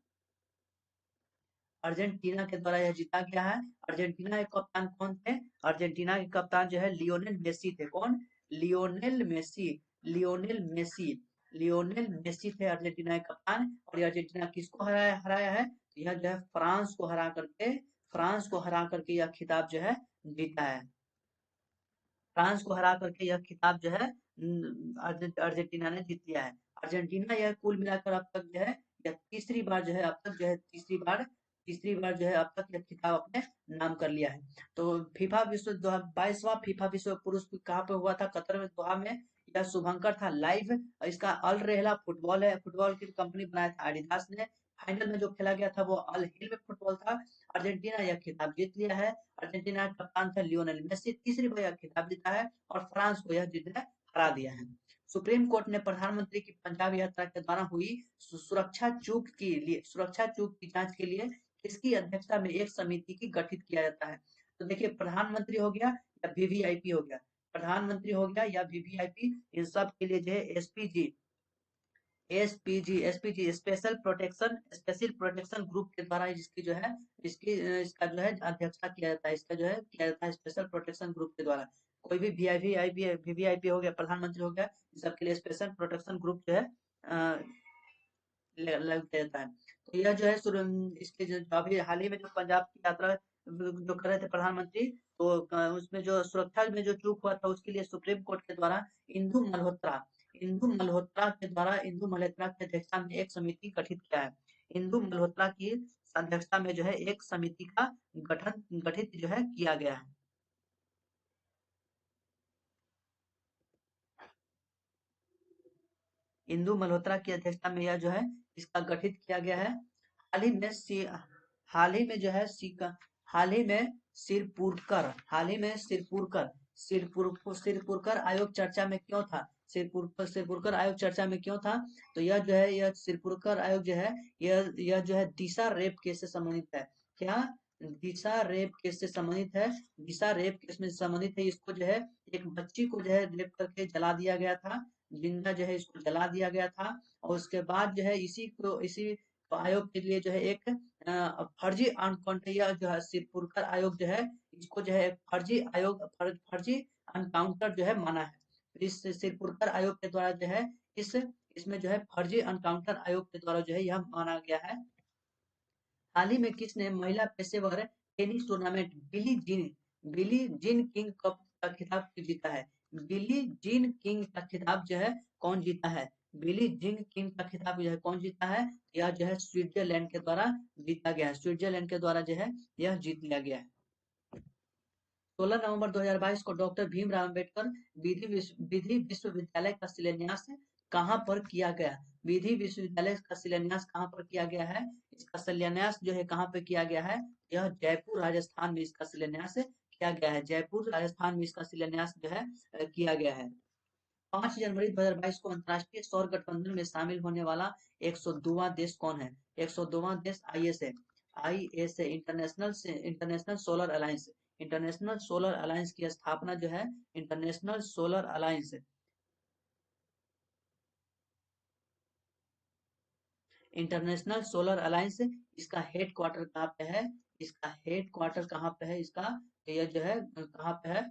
अर्जेंटीना के द्वारा यह जीता गया है। अर्जेंटीना के कप्तान कौन थे? अर्जेंटीना के कप्तान जो है लियोनेल मेसी थे। कौन? Lionel Messi. Lionel Messi. Lionel Messi थे अर्जेंटीना के कप्तान। और ये अर्जेंटीना किसको हराया हराया है? यह जो है फ्रांस को हरा करके यह खिताब जो है जीता है। फ्रांस को हरा करके यह खिताब जो है अर्जेंटीना ने जीत लिया है। अर्जेंटीना यह कुल मिलाकर अब तक जो है यह तीसरी बार जो है अब तक जो है तीसरी बार जो है अब तक यह खिताब अपने नाम कर लिया है। तो फीफा विश्व 22वां फीफा विश्व पुरुष कहाँ पे हुआ था? कतर में, दोहा में। यह शुभंकर था लाइव। इसका अल रेहला फुटबॉल है। फुटबॉल की कंपनी बनाया था एडिडास ने। फाइनल में जो खेला गया था वो अल हिल में फुटबॉल था। अर्जेंटीना यह खिताब जीत लिया है। अर्जेंटीना का कप्तान था लियोनेल मेसी। तीसरी बार यह खिताब जीता है और फ्रांस को यह जीत हरा दिया है। सुप्रीम कोर्ट ने प्रधानमंत्री की पंजाब यात्रा के दौरान हुई सुरक्षा चूक की जांच के लिए किसकी अध्यक्षता में एक समिति की गठित किया जाता है? तो देखिए, प्रधानमंत्री हो गया या वीवीआईपी हो गया, प्रधानमंत्री हो गया या वीवीआईपी, इन सब के लिए जो है एसपीजी स्पेशल प्रोटेक्शन ग्रुप के द्वारा जिसकी जो है इसका जो है अध्यक्षता किया जाता है। इसका जो है किया जाता है स्पेशल प्रोटेक्शन ग्रुप के द्वारा। कोई भी वीवीआईपी हो गया, प्रधानमंत्री हो गया, सबके लिए स्पेशल प्रोटेक्शन ग्रुप जो है लग जाता है। तो यह जो है इसके जो अभी हाल ही में जो पंजाब की यात्रा जो कर रहे थे प्रधानमंत्री, तो उसमें जो सुरक्षा में जो चूक हुआ था उसके लिए सुप्रीम कोर्ट के द्वारा इंदु मल्होत्रा की अध्यक्षता में एक समिति गठित किया है। इंदु मल्होत्रा की अध्यक्षता में जो है एक समिति का गठित जो है किया गया है। इंदु मल्होत्रा की अध्यक्षता में यह जो है इसका गठित किया गया है। हाल ही में हाल ही में जो है हाल ही में सिरपुरकर आयोग चर्चा में क्यों था? सिरपुरकर आयोग चर्चा में क्यों था? तो यह जो है यह सिरपुरकर आयोग जो है यह जो है दिशा रेप केस से संबंधित है। क्या? दिशा रेप केस से संबंधित है। दिशा रेप केस में संबंधित है। इसको जो है एक बच्ची को जो है रेप करके जला दिया गया था। जिंदा जो है इसको जला दिया गया था। और उसके बाद जो है इसी आयोग के लिए जो है एक फर्जी अनकाउंटर जो है सिरपुरकर आयोग जो है इसको जो है फर्जी अनकाउंटर जो है माना है। इस सिरपुरकर आयोग के द्वारा जो है इसमें जो है फर्जी अनकाउंटर आयोग के द्वारा जो है यह माना गया है। हाल ही में किसने महिला पेशेवर tennis tournament Billie Jean King cup का खिताब जीता है? बिली जीन किंग का खिताब जो है कौन जीता है? बिली जीन किंग का खिताब जो है कौन जीता है? यह जो है स्विट्जरलैंड के द्वारा जीता गया है। स्विट्जरलैंड के द्वारा जो है यह जीत लिया गया है। 16 नवंबर 2022 को डॉक्टर भीमराव अम्बेडकर विधि विश्वविद्यालय का शिलान्यास कहाँ पर किया गया? विधि विश्वविद्यालय का शिलान्यास कहाँ पर किया गया है? इसका शिलान्यास जो है कहाँ पे किया गया है? यह जयपुर राजस्थान में इसका शिलान्यास किया गया है। जयपुर राजस्थान में इसका शिलान्यास जो है किया गया है। 5 जनवरी 2022 को अंतर्राष्ट्रीय सौर गठबंधन में शामिल होने वाला 102वां देश कौन है? 102वां देश आईएस है। आईएस है, international solar alliance. International solar alliance की स्थापना जो है international solar alliance international solar alliance इसका हेड क्वार्टर कहाँ पे है? इसका हेड क्वार्टर कहाँ पे है? इसका यह जो है कहाँ पे है?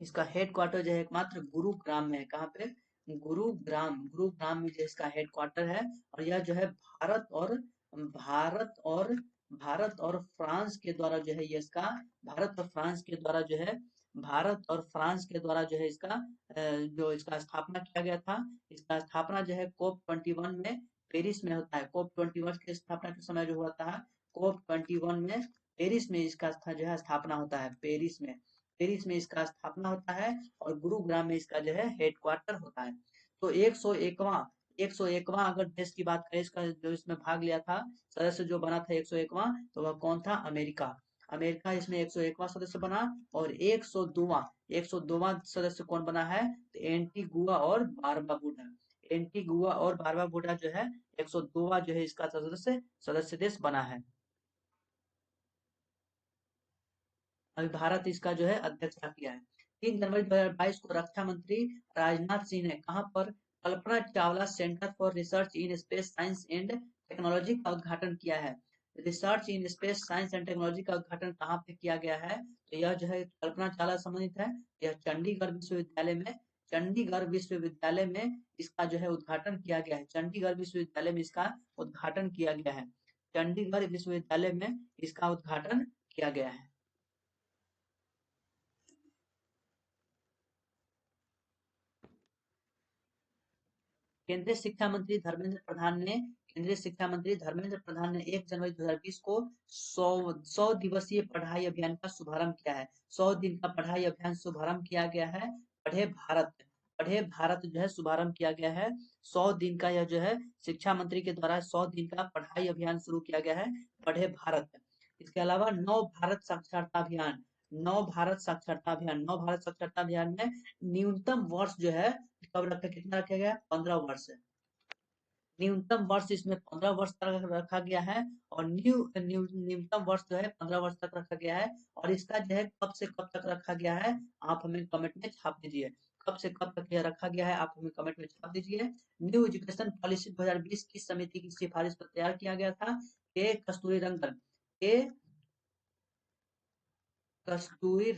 इसका हेड क्वार्टर जो है एकमात्र गुरुग्राम में है। कहाँ पे? गुरुग्राम में जो इसका हेड क्वार्टर है। और यह जो है भारत और भारत और फ्रांस के द्वारा जो है ये इसका भारत और फ्रांस के द्वारा जो है भारत और फ्रांस के द्वारा जो है इसका जो इसका स्थापना किया गया था। इसका स्थापना जो है कोप 21 में पेरिस में होता है। कोप 21 की स्थापना के समय जो हुआ था कोप 21 में पेरिस में इसका जो है स्थापना होता है। पेरिस में इसका स्थापना होता है और गुरुग्राम में इसका जो है हेड क्वार्टर होता है। तो 101वां अगर देश की बात करें इसका जो इसमें भाग लिया था सदस्य जो बना था 101वां, तो वह कौन था? अमेरिका। अमेरिका इसमें 101वां सदस्य बना। और 102वां सदस्य कौन बना है? तो एंटीगुआ और बारबाबुडा। एंटीगुआ और बारबाबुडा जो है 102वां जो है इसका सदस्य देश बना है। अभी भारत इसका जो है अध्यक्षता किया है। 3 जनवरी 2022 को रक्षा मंत्री राजनाथ सिंह ने कहां पर Kalpana Chawla centre for research in space science and technology का उद्घाटन किया है? Research in space science and technology का उद्घाटन कहाँ पे किया गया है? तो यह जो है कल्पना चावला संबंधित है। यह चंडीगढ़ विश्वविद्यालय में इसका जो है उद्घाटन किया गया है। चंडीगढ़ विश्वविद्यालय में इसका उद्घाटन किया गया है। चंडीगढ़ विश्वविद्यालय में इसका उद्घाटन किया गया है। केंद्रीय शिक्षा मंत्री धर्मेंद्र प्रधान ने केंद्रीय शिक्षा मंत्री धर्मेंद्र प्रधान ने 1 जनवरी 2020 को 100 दिवसीय पढ़ाई अभियान का शुभारंभ किया है। 100 दिन का पढ़ाई अभियान शुभारंभ किया गया है। पढ़े भारत जो है शुभारंभ किया गया है। 100 दिन का यह जो है शिक्षा मंत्री के द्वारा 100 दिन का पढ़ाई अभियान शुरू किया गया है। पढ़े भारत। इसके अलावा नव भारत साक्षरता अभियान में न्यूनतम वर्ष जो है कब कितना रखा गया? 15 वर्ष। न्यूनतम वर्ष इसमें 15 वर्ष तक रखा गया है। और न्यूनतम वर्ष जो है 15 वर्ष तक रखा गया है। और इसका जो है कब से कब तक रखा गया है आप हमें कमेंट में छाप दीजिए। कब से कब तक यह रखा गया है आप हमें कमेंट में छाप दीजिए। न्यू एजुकेशन पॉलिसी 2020 की समिति की सिफारिश पर तैयार किया गया था। के कस्तूरी रंगन के कस्तूरी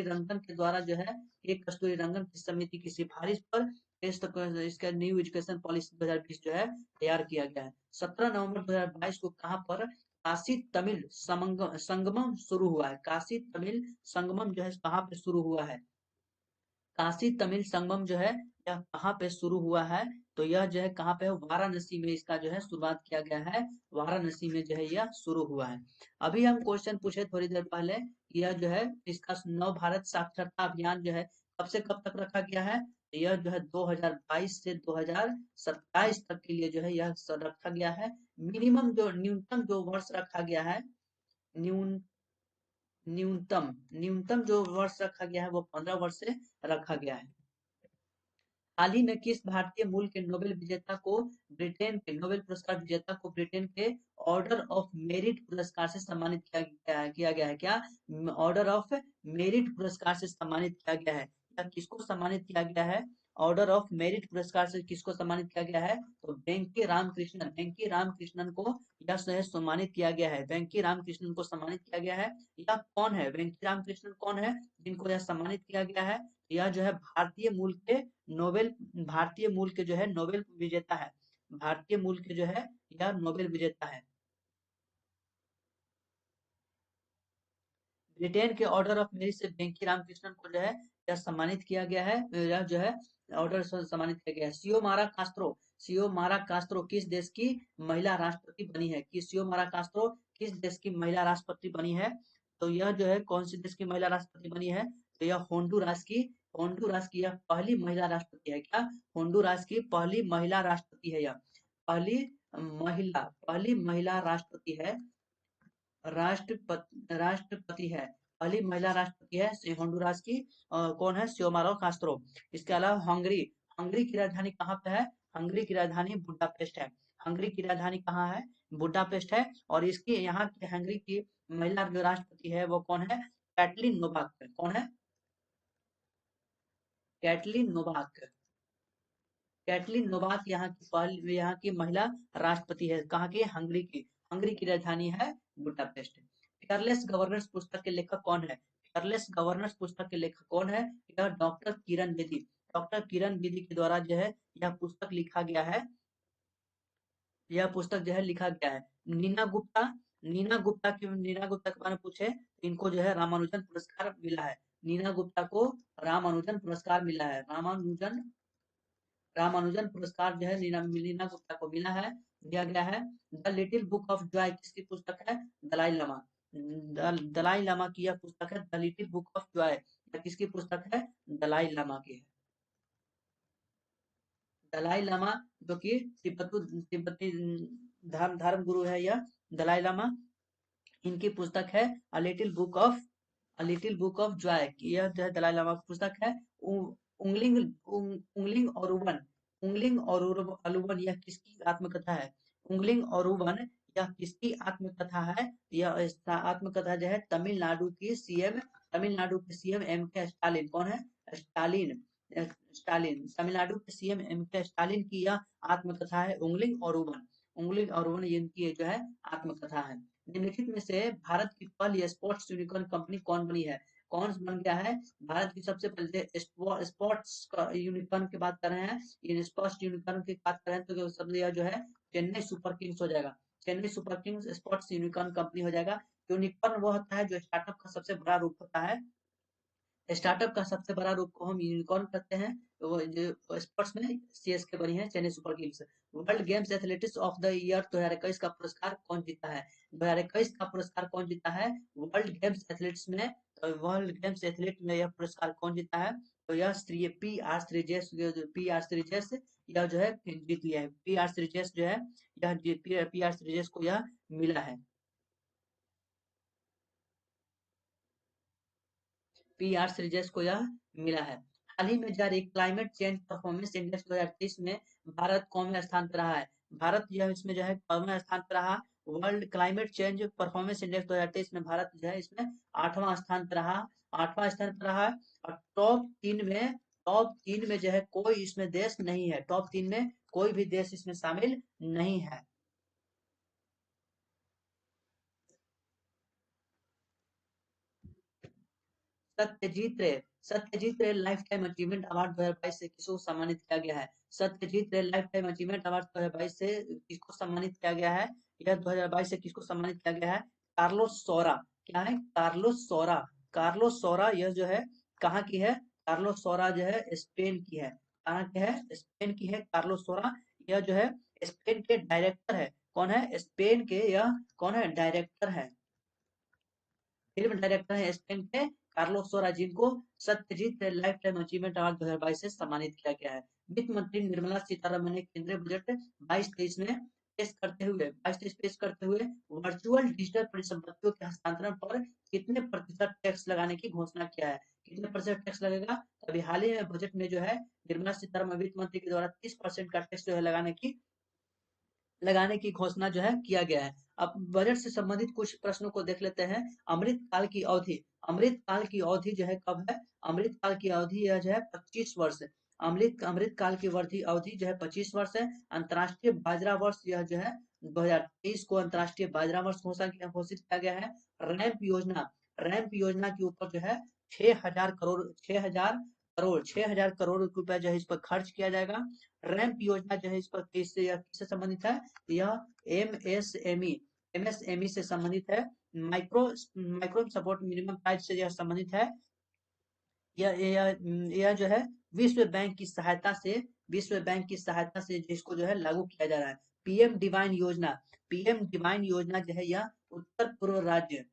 रंगन के द्वारा जो है एक कस्तूरी रंगन की समिति की सिफारिश पर इसका न्यू एजुकेशन पॉलिसी 2020 जो है तैयार किया गया है। 17 नवंबर 2022 को कहां पर काशी तमिल संगमम शुरू हुआ है? काशी तमिल संगमम जो है कहां पे शुरू हुआ है? काशी तमिल संगमम जो है यह कहाँ पे शुरू हुआ है? तो यह जो है कहाँ पे है? वाराणसी में इसका जो है शुरुआत किया गया है। वाराणसी में जो है यह शुरू हुआ है। अभी हम क्वेश्चन पूछे थोड़ी देर पहले, यह जो है इसका नव भारत साक्षरता अभियान जो है कब से कब तक रखा गया है? तो यह जो है 2022 से 2027 तक के लिए जो है यह रखा गया है। न्यूनतम जो वर्ष रखा गया है न्यून न्यूनतम जो वर्ष रखा गया है वो 15 वर्ष से रखा गया है। हाल ही में किस भारतीय मूल के नोबेल विजेता को ब्रिटेन के नोबेल पुरस्कार विजेता को ब्रिटेन के ऑर्डर ऑफ मेरिट पुरस्कार से सम्मानित किया गया है? क्या ऑर्डर ऑफ मेरिट पुरस्कार से सम्मानित किया गया है? या किसको सम्मानित किया गया है? ऑर्डर ऑफ मेरिट पुरस्कार से किसको सम्मानित किया गया है? तो वेंकी रामकृष्णन को यह सम्मानित किया गया है। वेंकी रामकृष्णन को सम्मानित किया गया है। यह कौन है? वेंकी रामकृष्णन कौन है जिनको यह सम्मानित किया गया है? यह जो है भारतीय मूल के जो है नोबेल विजेता है। भारतीय मूल के जो है यह नोबेल विजेता है। ब्रिटेन के ऑर्डर ऑफ मेरिट से वेंकी रामकृष्णन को जो है यह सम्मानित किया गया है। यह जो है ऑर्डर से सम्मानित किया गया है। सियोमारा कास्त्रो किस देश की महिला राष्ट्रपति बनी है? कि सियोमारा कास्त्रो किस देश की महिला राष्ट्रपति बनी है? तो यह जो है कौन से देश की महिला राष्ट्रपति बनी है? तो यह होंडुरास की यह पहली महिला राष्ट्रपति है। क्या? होंडुरास की पहली महिला राष्ट्रपति है यह। पहली पहली महिला राष्ट्रपति है। राष्ट्रपति है, पहली महिला राष्ट्रपति है होंडुरास की। कौन है? सियोमारो कास्त्रो। इसके अलावा हंगरी, हंगरी की राजधानी कहाँ पे है? हंगरी की राजधानी बुडापेस्ट है। हंगरी की राजधानी कहाँ है? बुडापेस्ट है। और इसकी यहाँ की हंगरी की महिला जो राष्ट्रपति है वो कौन है? Katalin Novak. कौन है? Katalin Novak. कैटलिन नोवाक यहाँ की महिला राष्ट्रपति है। कहाँ की? हंगरी की। हंगरी की राजधानी है बुडापेस्ट। फेयरलेस गवर्नेंस पुस्तक के लेखक कौन है? फेयरलेस गवर्नेंस पुस्तक के लेखक कौन है? यह डॉक्टर किरण बेदी। डॉक्टर किरण बेदी के द्वारा जो है यह पुस्तक लिखा गया है। यह पुस्तक जो है लिखा गया है। नीना गुप्ता के बारे में पूछे तो इनको जो है रामानुजन पुरस्कार मिला है। नीना गुप्ता को रामानुजन पुरस्कार मिला है। रामानुजन पुरस्कार जो है नीना गुप्ता को मिला है, दिया गया है। The little book of Joy किसकी पुस्तक है? दलाई लामा। दलाई लामा की यह पुस्तक है the little book of Joy. किसकी पुस्तक है? दलाई लामा की है। दलाई लामा जो कि तिब्बती धर्म गुरु है यह दलाई लामा। इनकी पुस्तक है a little book of Joy. यह जो है दलाई लामा की पुस्तक है। उंगलिंग उंगलिंग और उबन अलुबन यह किसकी आत्मकथा है? उंगलिंग और उबन यह किसकी आत्मकथा है? यह आत्मकथा जो है तमिलनाडु के सीएम एम के स्टालिन। कौन है? स्टालिन। तमिलनाडु के सीएम एम के स्टालिन की यह आत्मकथा है उंगलिंग और उबन इनकी जो है आत्मकथा है। निम्नलिखित में से भारत की पहली स्पोर्ट्स यूनिकॉर्न कंपनी कौन बनी है? कौन बन गया है? भारत की सबसे पहले स्पोर्ट्स यूनिकॉर्न की बात कर रहे हैं। इन स्पोर्ट्स यूनिकॉर्न की बात कर रहे हैं तो सब यह जो है चेन्नई सुपर किंग्स हो जाएगा। Chennai super Kings sports unicorn company हो जाएगा। यूनिकॉर्न वो होता है जो स्टार्टअप का सबसे बड़ा रूप होता है। स्टार्टअप का सबसे बड़ा रूप को हम यूनिकॉर्न कहते हैं। तो जो स्पोर्ट्स में सीएसके बनी है Chennai super Kings. World games athletics of the year 2021 का पुरस्कार कौन जीता है? 2021 का पुरस्कार कौन जीता है? वर्ल्ड गेम्स एथलीट में यह पुरस्कार कौन जीता है? तो यह श्री पी आर श्रीजेश यह जो है जीत लिया है। पी आर श्रीजेश जो है पी आर श्रीजेश को यह मिला है। पी आर श्रीजेश को यह मिला है। हाल ही में जारी क्लाइमेट चेंज परफॉर्मेंस इंडेक्स 2023 में भारत कौन स्थान पर रहा है? भारत यह इसमें जो है कौन स्थान पर रहा? World climate change performance index 2023 में भारत जो है इसमें 8वां स्थान पर रहा। 8वां स्थान पर रहा। और टॉप 3 में जो है कोई इसमें देश नहीं है। टॉप 3 में कोई भी देश इसमें शामिल नहीं है। सत्यजीत रे लाइफ टाइम अचीवमेंट अवार्ड 2022 से किसको सम्मानित किया गया है? सत्यजीत रे लाइफ टाइम अचीवमेंट अवार्ड 2022 से किसको सम्मानित किया गया है? यह 2022 से किसको सम्मानित किया गया है? कार्लोस सोरा। क्या है? कार्लोस सोरा। कार्लोस सोरा यह जो है कहाँ की है? कार्लोस सोरा जो है स्पेन की है। कहाँ की है? स्पेन की है कार्लोस सोरा। यह जो है स्पेन के डायरेक्टर है। कौन है? स्पेन के यह कौन है? डायरेक्टर है। फिल्म डायरेक्टर है स्पेन के कार्लोस सोरा, जिनको Satyajit life time achievement award 2022 से सम्मानित किया गया है। वित्त मंत्री निर्मला सीतारमण ने केंद्रीय बजट 22-23 में पेश करते हुए वर्चुअल डिजिटल परिसंपत्तियों के हस्तांतरण पर कितने प्रतिशत टैक्स लगाने की घोषणा किया है? कितने प्रतिशत टैक्स लगेगा? अभी हाल ही में बजट में जो है निर्मला सीतारमण वित्त मंत्री के द्वारा 30% का टैक्स जो है लगाने की घोषणा जो है किया गया है। अब बजट से संबंधित कुछ प्रश्नों को देख लेते हैं। अमृत काल की अवधि जो है कब है? अमृत काल की अवधि यह जो है 25 वर्ष है। अमृत काल की अवधि जो है 25 वर्ष है। अंतर्राष्ट्रीय बाजरा वर्ष यह जो है 2023 को अंतर्राष्ट्रीय बाजरा वर्ष घोषित किया गया है। रैंप योजना के ऊपर जो है 6,000 करोड़ रुपया जो है इस पर खर्च किया जाएगा। रैंप योजना जो है इस पर किससे संबंधित है? यह एमएसएमई से संबंधित है। माइक्रो सपोर्ट मिनिमम प्राइस से यह संबंधित है। यह जो है विश्व बैंक की सहायता से जिसको जो है लागू किया जा रहा है। पीएम डिवाइन योजना जो है यह उत्तर पूर्व राज्य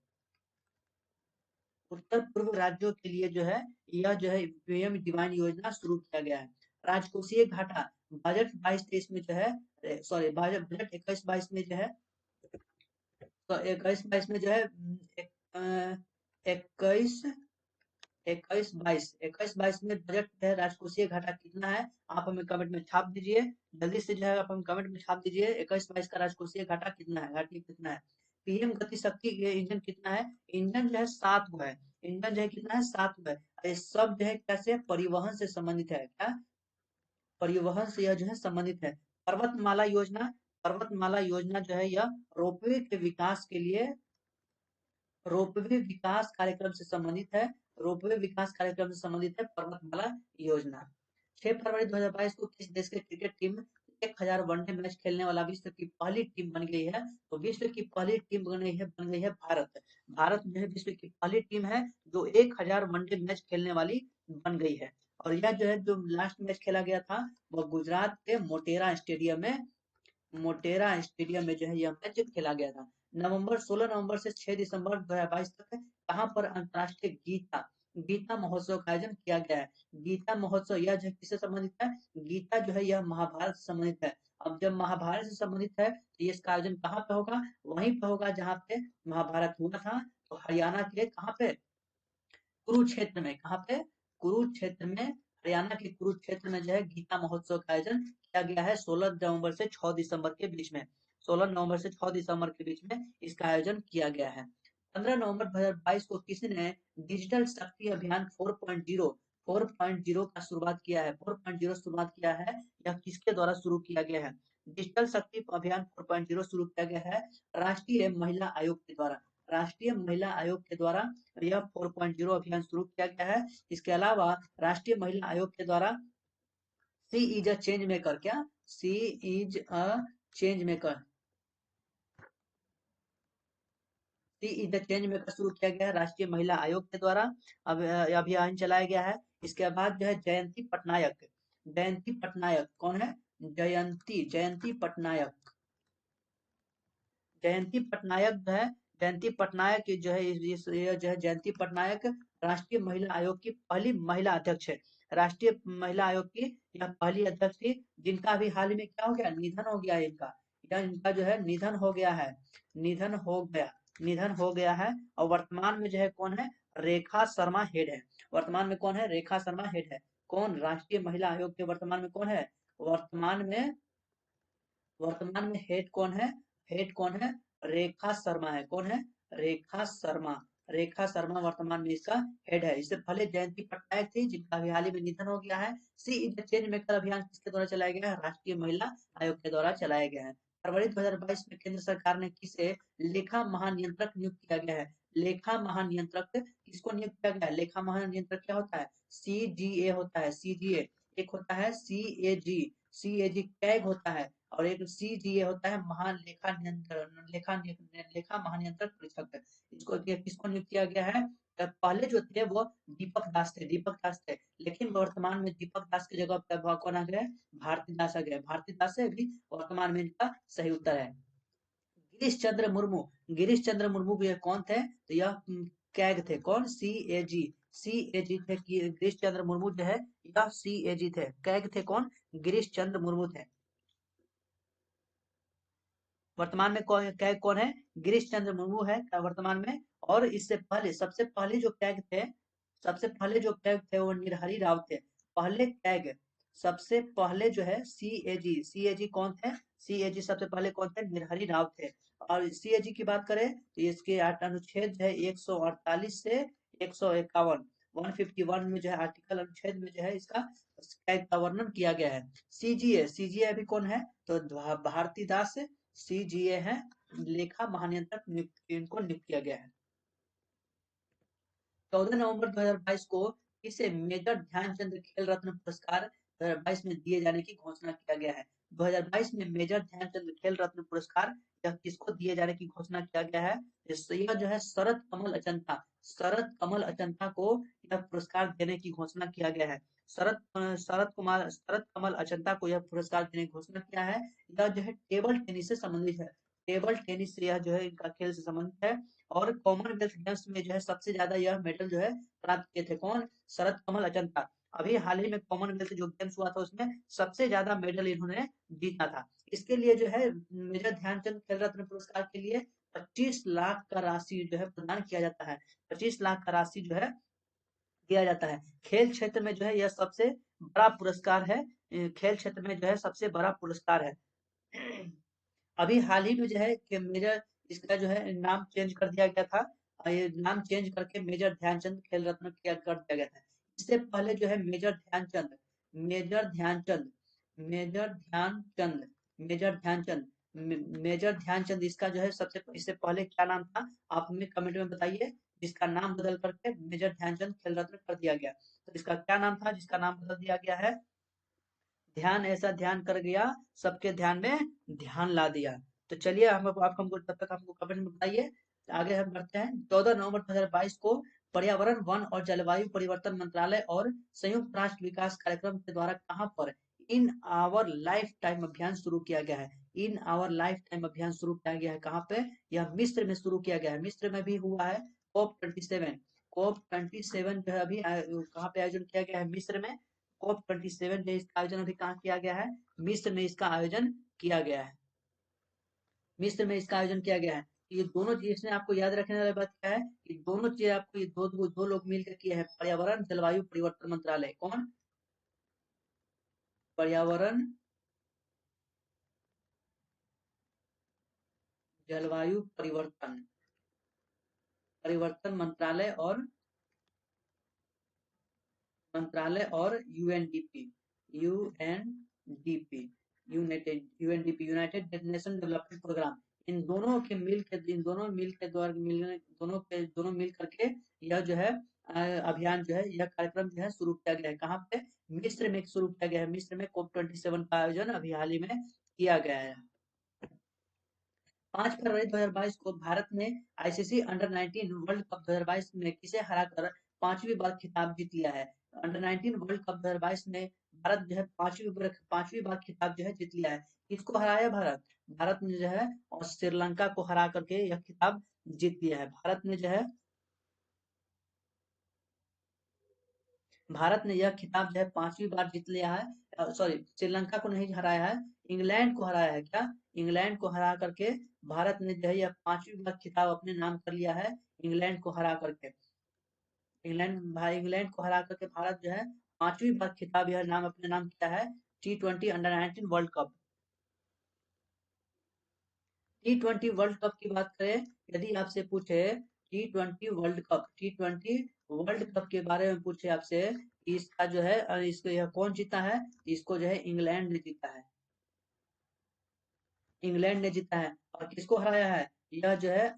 उत्तर पूर्व राज्यों के लिए जो है यह जो है पीएम डिवाइन योजना शुरू किया गया है। राजकोषीय घाटा बजट 22-23 में जो है, सॉरी बजट 21-22 में जो है, तो 21-22 में जो है 21 21-22 में बजट है, राजकोषीय घाटा कितना है आप हमें कमेंट में छाप दीजिए। जल्दी से जो है आप हमें कमेंट में छाप दीजिए 21-22 का राजकोषीय घाटा कितना है, घाटी कितना है। पीएम गति शक्ति ये इंजन कितना है, इंजन जो है 7 गो है, इंजन जो है कितना है 7 गो है। ये सब जो है कैसे परिवहन से संबंधित है, क्या परिवहन से यह जो है संबंधित है। पर्वतमाला योजना, पर्वतमाला योजना जो है यह रोपवे के विकास के लिए, रोपवे विकास कार्यक्रम से संबंधित है, रोपवे विकास कार्यक्रम से संबंधित है पर्वतमाला योजना। 6 फरवरी 2022 को किस देश की क्रिकेट टीम 1000 वनडे मैच खेलने वाला विश्व की पहली टीम बन गई है, तो विश्व की पहली टीम बन गई है भारत। भारत जो है विश्व की पहली टीम है जो 1000 वनडे मैच खेलने वाली बन गई है। और यह जो है जो लास्ट मैच खेला गया था वह गुजरात के मोटेरा स्टेडियम में जो है यह मैच खेला गया था। 16 नवंबर से 6 दिसंबर 2022 तक कहाँ पर अंतर्राष्ट्रीय गीता महोत्सव का आयोजन किया गया है। गीता महोत्सव यह जो किससे संबंधित है, गीता जो है यह महाभारत से संबंधित है। अब जब महाभारत से संबंधित है तो ये इसका आयोजन कहाँ पे होगा, वहीं पे होगा जहाँ पे महाभारत हुआ था, तो हरियाणा के कहाँ पे, कुरुक्षेत्र में। कहाँ पे, कुरुक्षेत्र में, हरियाणा के कुरुक्षेत्र में जो है गीता महोत्सव का आयोजन किया गया है 16 नवंबर से 6 दिसंबर के बीच में। 16 नवंबर से 6 दिसंबर के बीच में इसका आयोजन किया गया है। 15 नवंबर 2022 को किसी ने डिजिटल शक्ति अभियान 4.0 का शुरुआत किया है, 4.0 शुरुआत किया है, यह किसके द्वारा शुरू किया गया है। डिजिटल शक्ति अभियान 4.0 शुरू किया गया है राष्ट्रीय महिला आयोग के द्वारा, राष्ट्रीय महिला आयोग के द्वारा यह 4.0 अभियान शुरू किया गया है। इसके अलावा राष्ट्रीय महिला आयोग के द्वारा she is a change maker, क्या she is a change maker, she is the change maker शुरू किया गया है राष्ट्रीय महिला आयोग के द्वारा। अब अभियान चलाया गया है। इसके बाद जो है जयंती पटनायक, जयंती पटनायक कौन है, जयंती पटनायक, जयंती पटनायक जो है, जयंती पटनायक जो है ये जो है जयंती पटनायक राष्ट्रीय महिला आयोग की पहली महिला अध्यक्ष है। राष्ट्रीय महिला आयोग की यह पहली अध्यक्ष थी, जिनका अभी हाल ही में क्या हो गया, निधन हो गया है इनका, या इनका जो है निधन हो गया है, निधन हो गया, निधन हो गया है। और वर्तमान में जो है कौन है, रेखा शर्मा हेड है। वर्तमान में कौन है, रेखा शर्मा हेड है। कौन, राष्ट्रीय महिला आयोग के वर्तमान में कौन है, वर्तमान में, वर्तमान में हेड कौन है, हेड कौन है, रेखा शर्मा है। कौन है, रेखा शर्मा, रेखा शर्मा वर्तमान में इसका हेड है। इससे पहले जयंती पटनायक थी, जिनका हाल ही में निधन हो गया है। सी इज द चेंज मेकर अभियान किसके द्वारा चलाया गया है, राष्ट्रीय महिला आयोग के द्वारा चलाया गया है। फरवरी 2022 में केंद्र सरकार ने किसे लेखा महानियंत्रक नियुक्त किया गया है, लेखा महानियंत्रक किसको नियुक्त किया गया है, लेखा महानियंत्रक क्या होता है, सीजीए होता है, सीजीए। एक होता है सीएजी, सीएजी कैग होता है, और एक सीजीए होता है महान लेखा नियंत्रण, लेखा महानियंत्रक परीक्षक। इसको किसको नियुक्त किया गया है, पहले जो थे वो दीपक दास थे, दीपक दास थे, लेकिन वर्तमान में दीपक दास की जगह पे कौन आ गए, भारती दास आ गए। भारती दास है भी वर्तमान में इनका सही उत्तर है। गिरीश चंद्र मुर्मू, गिरीश चंद्र मुर्मू भी कौन थे, तो यह कैग थे। कौन, सी ए जी, सी ए जी थे। गिरीश चंद्र मुर्मू जो है यह सी ए जी थे। कैग थे कौन, गिरीश चंद्र मुर्मू थे। वर्तमान में कैग कौन है, गिरीश चंद्र मुर्मू है वर्तमान में। और इससे पहले सबसे पहले जो कैग थे, सबसे पहले जो कैग थे वो निरहरी राव थे। पहले कैग, सबसे पहले जो है सी ए जी कौन थे, सी ए जी सबसे पहले कौन थे, निरहरी राव थे। और सी ए जी की बात करें तो इसके अनुच्छेद जो है 148 से 151, 151 में जो है आर्टिकल अनुच्छेद में जो है इसका कैग का वर्णन किया गया है। सीजीए, सीजीए अभी कौन है, तो भारती दास सीजीए है, लेखा महानियंत्रक इनको नियुक्त किया गया है। 14 नवंबर 2022 को इसे मेजर ध्यानचंद खेल रत्न पुरस्कार 2022 में दिए जाने की घोषणा किया गया है। 2022 में मेजर ध्यानचंद खेल रत्न पुरस्कार यह किसको दिए जाने की घोषणा किया गया है, यह जो है शरद कमल अचंता, शरद कमल अचंता को यह पुरस्कार देने की घोषणा किया गया है। शरद कमल अचंता को यह पुरस्कार देने की घोषणा किया है। यह जो है टेबल टेनिस से संबंधित है, टेबल टेनिस से यह जो है इनका खेल से संबंधित है। और कॉमनवेल्थ गेम्स में जो है सबसे ज्यादा यह मेडल जो है प्राप्त किए थे कौन? शरद कमल अजंता। अभी हाल ही में कॉमनवेल्थ जो गेम्स हुआ था उसमें सबसे ज्यादा मेडल इन्होंने जीता था। इसके लिए जो है मेजर ध्यानचंद खेल रत्न पुरस्कार के लिए 25 लाख का राशि जो है प्रदान किया जाता है। 25 लाख का राशि जो है दिया जाता है। खेल क्षेत्र में जो है यह सबसे बड़ा पुरस्कार है। खेल क्षेत्र में जो है सबसे बड़ा पुरस्कार है। अभी हाल ही में जो है कि मेजर इसका जो है नाम चेंज कर दिया गया था। ये नाम चेंज करके मेजर ध्यानचंद खेल रत्न किया कर दिया गया था। इससे पहले जो है major Dhyanchand major Dhyanchand major Dhyanchand major Dhyanchand इसका जो है सबसे इससे पहले क्या नाम था? आप हमें कमेंट में बताइए। जिसका नाम बदल करके मेजर ध्यानचंद खेल रत्न कर दिया गया। तो इसका क्या नाम था जिसका नाम बदल दिया गया है? ध्यान ऐसा ध्यान कर गया, सबके ध्यान में ध्यान ला दिया। तो चलिए हम आप हमको तब तक हमको कमेंट में बताइए। आगे हम बढ़ते हैं। 14 नवंबर 2022 को पर्यावरण, वन और जलवायु परिवर्तन मंत्रालय और संयुक्त राष्ट्र विकास कार्यक्रम के द्वारा कहाँ पर इन आवर लाइफ टाइम अभियान शुरू किया गया है? इन आवर लाइफ टाइम अभियान शुरू किया गया है कहाँ पे? यह मिस्र में शुरू किया गया है। मिस्र में भी हुआ है COP27। COP27 जो है अभी कहाँ पे आयोजन किया गया है? मिस्र में। COP27 जो इसका आयोजन अभी कहाँ किया गया है? मिस्र में इसका आयोजन किया गया है। मिस्र में इसका आयोजन किया गया है। ये दोनों चीज इसमें आपको याद रखने वाली बात क्या है? ये दोनों चीज आपको ये दो लोग मिलकर किए हैं। पर्यावरण जलवायु परिवर्तन मंत्रालय। कौन? पर्यावरण जलवायु परिवर्तन परिवर्तन मंत्रालय और UNDP United Nation Development Programme. इन दोनों मिल करके यह जो है अभियान जो है यह कार्यक्रम जो है शुरू किया गया है। कहाँ पे? मिस्र में शुरू किया गया है। मिस्र में COP27 का आयोजन अभी हाल ही में किया गया है। 5 फरवरी 2022 को भारत ने आईसीसी अंडर 19 वर्ल्ड कप 2022 में किसे हराकर पांचवी बार खिताब जीत लिया है? अंडर 19 वर्ल्ड कप 2022 में भारत जो है पांचवी बार खिताब जो है जीत लिया है। किसको हराया भारत? भारत ने जो है और श्रीलंका को हरा करके यह खिताब जीत लिया है। भारत ने यह खिताब जो है पांचवी बार जीत लिया है। सॉरी, श्रीलंका को नहीं हराया है, इंग्लैंड को हराया है। क्या? इंग्लैंड को हरा करके भारत ने जो है यह पांचवी बार खिताब अपने नाम कर लिया है। इंग्लैंड को हरा करके इंग्लैंड को हरा करके भारत जो है पांचवी बार खिताब यह नाम अपने नाम किया है। T20 under 19 world cup. T20 world cup की बात करें, यदि आपसे पूछे टी ट्वेंटी वर्ल्ड कप के बारे में पूछे आपसे कि इसका जो है इसको यह कौन जीता है? इसको जो है इंग्लैंड ने जीता है। इंग्लैंड ने जीता है। और किसको हराया है? यह जो है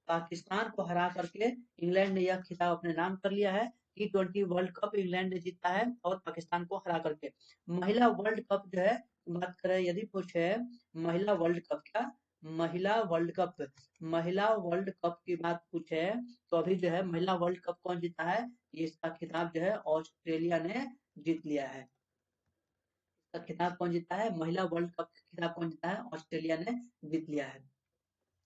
पाकिस्तान को हरा करके इंग्लैंड ने यह खिताब अपने नाम कर लिया है। T20 वर्ल्ड कप इंग्लैंड ने जीता है और पाकिस्तान को हरा करके। महिला वर्ल्ड कप जो है बात करें, यदि पूछे महिला वर्ल्ड कप क्या? महिला वर्ल्ड कप महिला वर्ल्ड कप की बात पूछे तो अभी जो है महिला वर्ल्ड कप कौन जीता है? इसका खिताब जो है ऑस्ट्रेलिया ने जीत लिया है। इसका खिताब कौन जीता है? महिला वर्ल्ड कप का खिताब कौन जीता है? ऑस्ट्रेलिया ने जीत लिया है।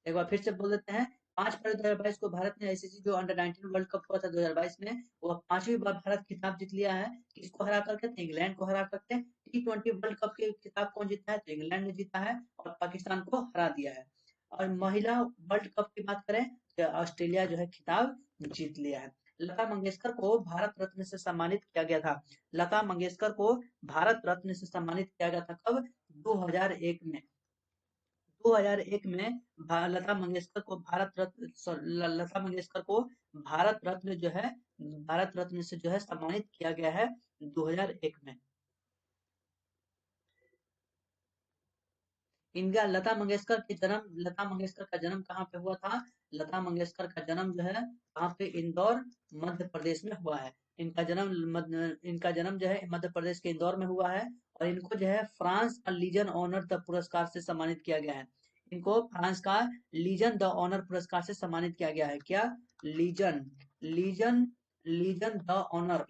एक बार फिर से बोल देते हैं। 5 फरवरी 2022 को भारत ने आईसीसी जो अंडर 19 वर्ल्ड कप हुआ था 2022 में, वह पांचवी बार भारत खिताब जीत लिया है। किसको हरा करके? तो इंग्लैंड को हरा करके। T20 वर्ल्ड कप के खिताब कौन जीता है? तो इंग्लैंड ने जीता है और पाकिस्तान को हरा दिया है। और महिला वर्ल्ड कप की बात करें तो ऑस्ट्रेलिया जो है खिताब जीत लिया है। लता मंगेशकर को भारत रत्न से सम्मानित किया गया था। लता मंगेशकर को भारत रत्न से सम्मानित किया गया था कब? 2001 में। 2001 में लता मंगेशकर को भारत रत्न से जो है सम्मानित किया गया है 2001 में। इनका लता मंगेशकर का जन्म कहाँ पे हुआ था? लता मंगेशकर का जन्म जो है कहाँ पे? इंदौर, मध्य प्रदेश में हुआ है। इनका जन्म जो है मध्य प्रदेश के इंदौर में हुआ है। और इनको जो है फ्रांस का लीजन ऑनर द पुरस्कार से सम्मानित किया गया है। इनको फ्रांस का लीजन द ऑनर पुरस्कार से सम्मानित किया गया है। क्या? Legion legion legion the honour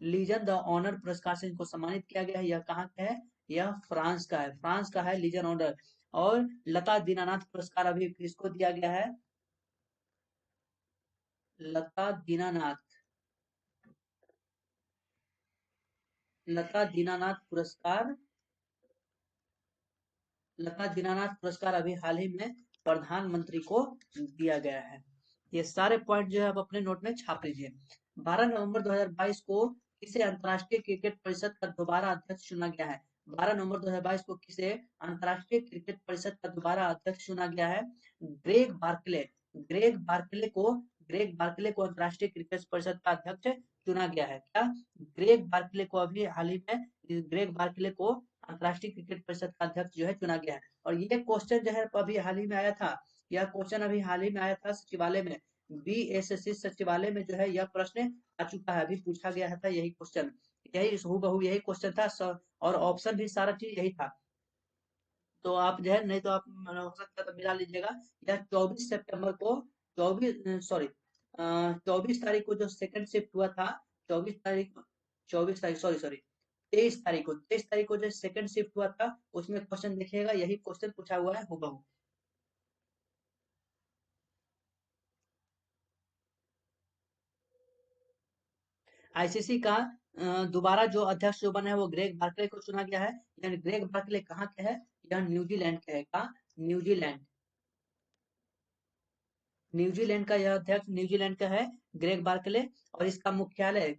legion the honour पुरस्कार से इनको सम्मानित किया गया है। यह कहाँ का है? यह फ्रांस का है। फ्रांस का है लीजन ऑनर। और लता दीनानाथ पुरस्कार अभी किसको दिया गया है? लता दीनानाथ, लता दीनानाथ पुरस्कार, लता दीनानाथ पुरस्कार अभी हाल ही में प्रधानमंत्री को दिया गया है। ये सारे पॉइंट जो है आप अपने नोट में छाप लीजिए। 12 नवंबर 2022 को किसे अंतर्राष्ट्रीय क्रिकेट परिषद का दोबारा अध्यक्ष चुना गया है? 12 नवंबर 2022 को किसे अंतर्राष्ट्रीय क्रिकेट परिषद का दोबारा अध्यक्ष चुना गया है? ग्रेग बार्कले, ग्रेग बार्कले को, ग्रेग बार्कले को अंतर्राष्ट्रीय क्रिकेट परिषद का अध्यक्ष चुना गया है। क्या ग्रेग बार्कले को अभी हाल ही में ग्रेग बार्कले को अंतर्राष्ट्रीय क्रिकेट परिषद का अध्यक्ष जो है चुना गया है। और ये क्वेश्चन जो है अभी हाल ही में आया था, यह क्वेश्चन अभी हाल ही में आया था सचिवालय में, बीएसएससी सचिवालय में जो है यह प्रश्न आ चुका है, अभी पूछा गया था यही क्वेश्चन, यही हूबहू यही क्वेश्चन था और ऑप्शन भी सारा चीज यही था। तो आप जो है, नहीं तो आप हो सकता है तो मिला लीजिएगा। यह 24 सितंबर को, 24 तारीख को जो सेकंड शिफ्ट हुआ था, 24 तारीख सॉरी सॉरी 23 तारीख को जो सेकंड शिफ्ट हुआ था, उसमें क्वेश्चन देखिएगा, यही क्वेश्चन पूछा हुआ है हूबहू। आईसीसी का दोबारा जो अध्यक्ष जो बना है वो ग्रेग बार्कले को चुना गया है। यानी ग्रेग बार्कले कहाँ के है? यह न्यूजीलैंड के है। कहाँ? न्यूजीलैंड, न्यूजीलैंड का यह अध्यक्ष न्यूजीलैंड का है ग्रेग बार्कले। और इसका मुख्यालय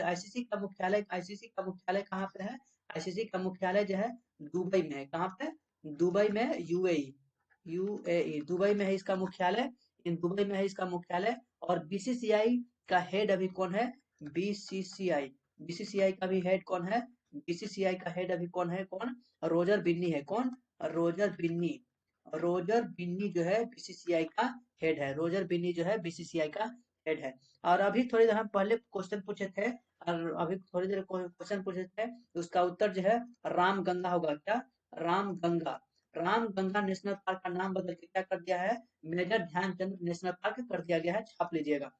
आईसीसी का मुख्यालय कहाँ पे है? आईसीसी का मुख्यालय जो है दुबई में है। कहाँ पे? दुबई में, यूएई, यूएई दुबई में है इसका मुख्यालय, इन दुबई में है इसका मुख्यालय। और बीसीसीआई का हेड अभी कौन है? बीसीसीआई, बीसीसीआई का भी हेड कौन है? बीसीसीआई का हेड अभी कौन है? कौन? रोजर बिन्नी है। कौन? रोजर बिन्नी, रोजर बिन्नी जो है बीसीसीआई का हेड है। रोजर बिन्नी जो है बीसीसीआई का हेड है। और अभी थोड़ी देर हम पहले क्वेश्चन पूछे थे, और अभी थोड़ी देर क्वेश्चन पूछे थे, उसका उत्तर जो है रामगंगा होगा। क्या? रामगंगा, रामगंगा नेशनल पार्क का नाम बदल के क्या कर दिया है? मेजर ध्यानचंद नेशनल पार्क कर दिया गया है। छाप लीजिएगा।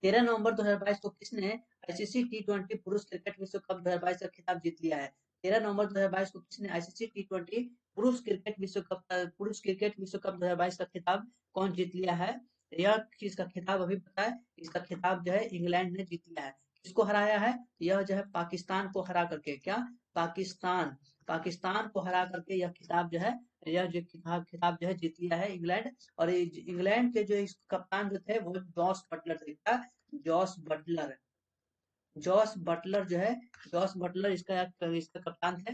13 नवंबर 2022 को किसने आईसीसी टी20 पुरुष क्रिकेट विश्व कप 2022 का खिताब जीत लिया है? 13 नवंबर 2022 को किसने आईसीसी टी20 पुरुष क्रिकेट विश्व कप 2022 का खिताब कौन जीत लिया है? यह किसका खिताब अभी पता है? इसका खिताब जो है इंग्लैंड ने जीत लिया है। किसको हराया है? यह जो है पाकिस्तान को हरा करके। क्या? पाकिस्तान, पाकिस्तान को हरा करके यह खिताब जो है, यह जो खिताब जो है जीत लिया है इंग्लैंड। और इंग्लैंड के जो इस कप्तान जो थे वो जॉस बटलर थे। क्या? जॉस बटलर, जॉस बटलर जो है, जॉस बटलर इसका कप्तान थे।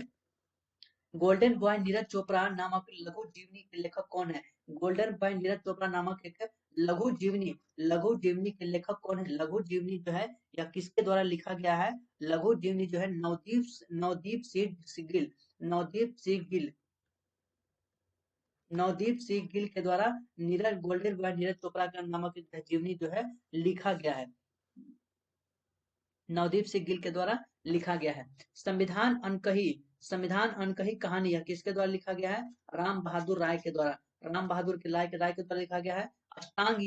गोल्डन बॉय नीरज चोपड़ा नामक लघु जीवनी के लेखक कौन है? गोल्डन बॉय नीरज चोपड़ा नामक एक लघु जीवनी के लेखक कौन है? लघु जीवनी जो है यह किसके द्वारा लिखा गया है? लघु जीवनी जो है नवदीप सिंह गिल, नवदीप सिंह गिल, नवदीप सिंह गिल के द्वारा नीरज गोल्डन बॉय नीरज चोपड़ा का नामक एक जीवनी जो है लिखा गया है, नवदीप सिंह गिल के द्वारा लिखा गया है। संविधान अनकही कहानी है किसके द्वारा लिखा गया है? राम बहादुर राय के द्वारा, राम बहादुर के राय के द्वारा लिखा गया है। अष्टांग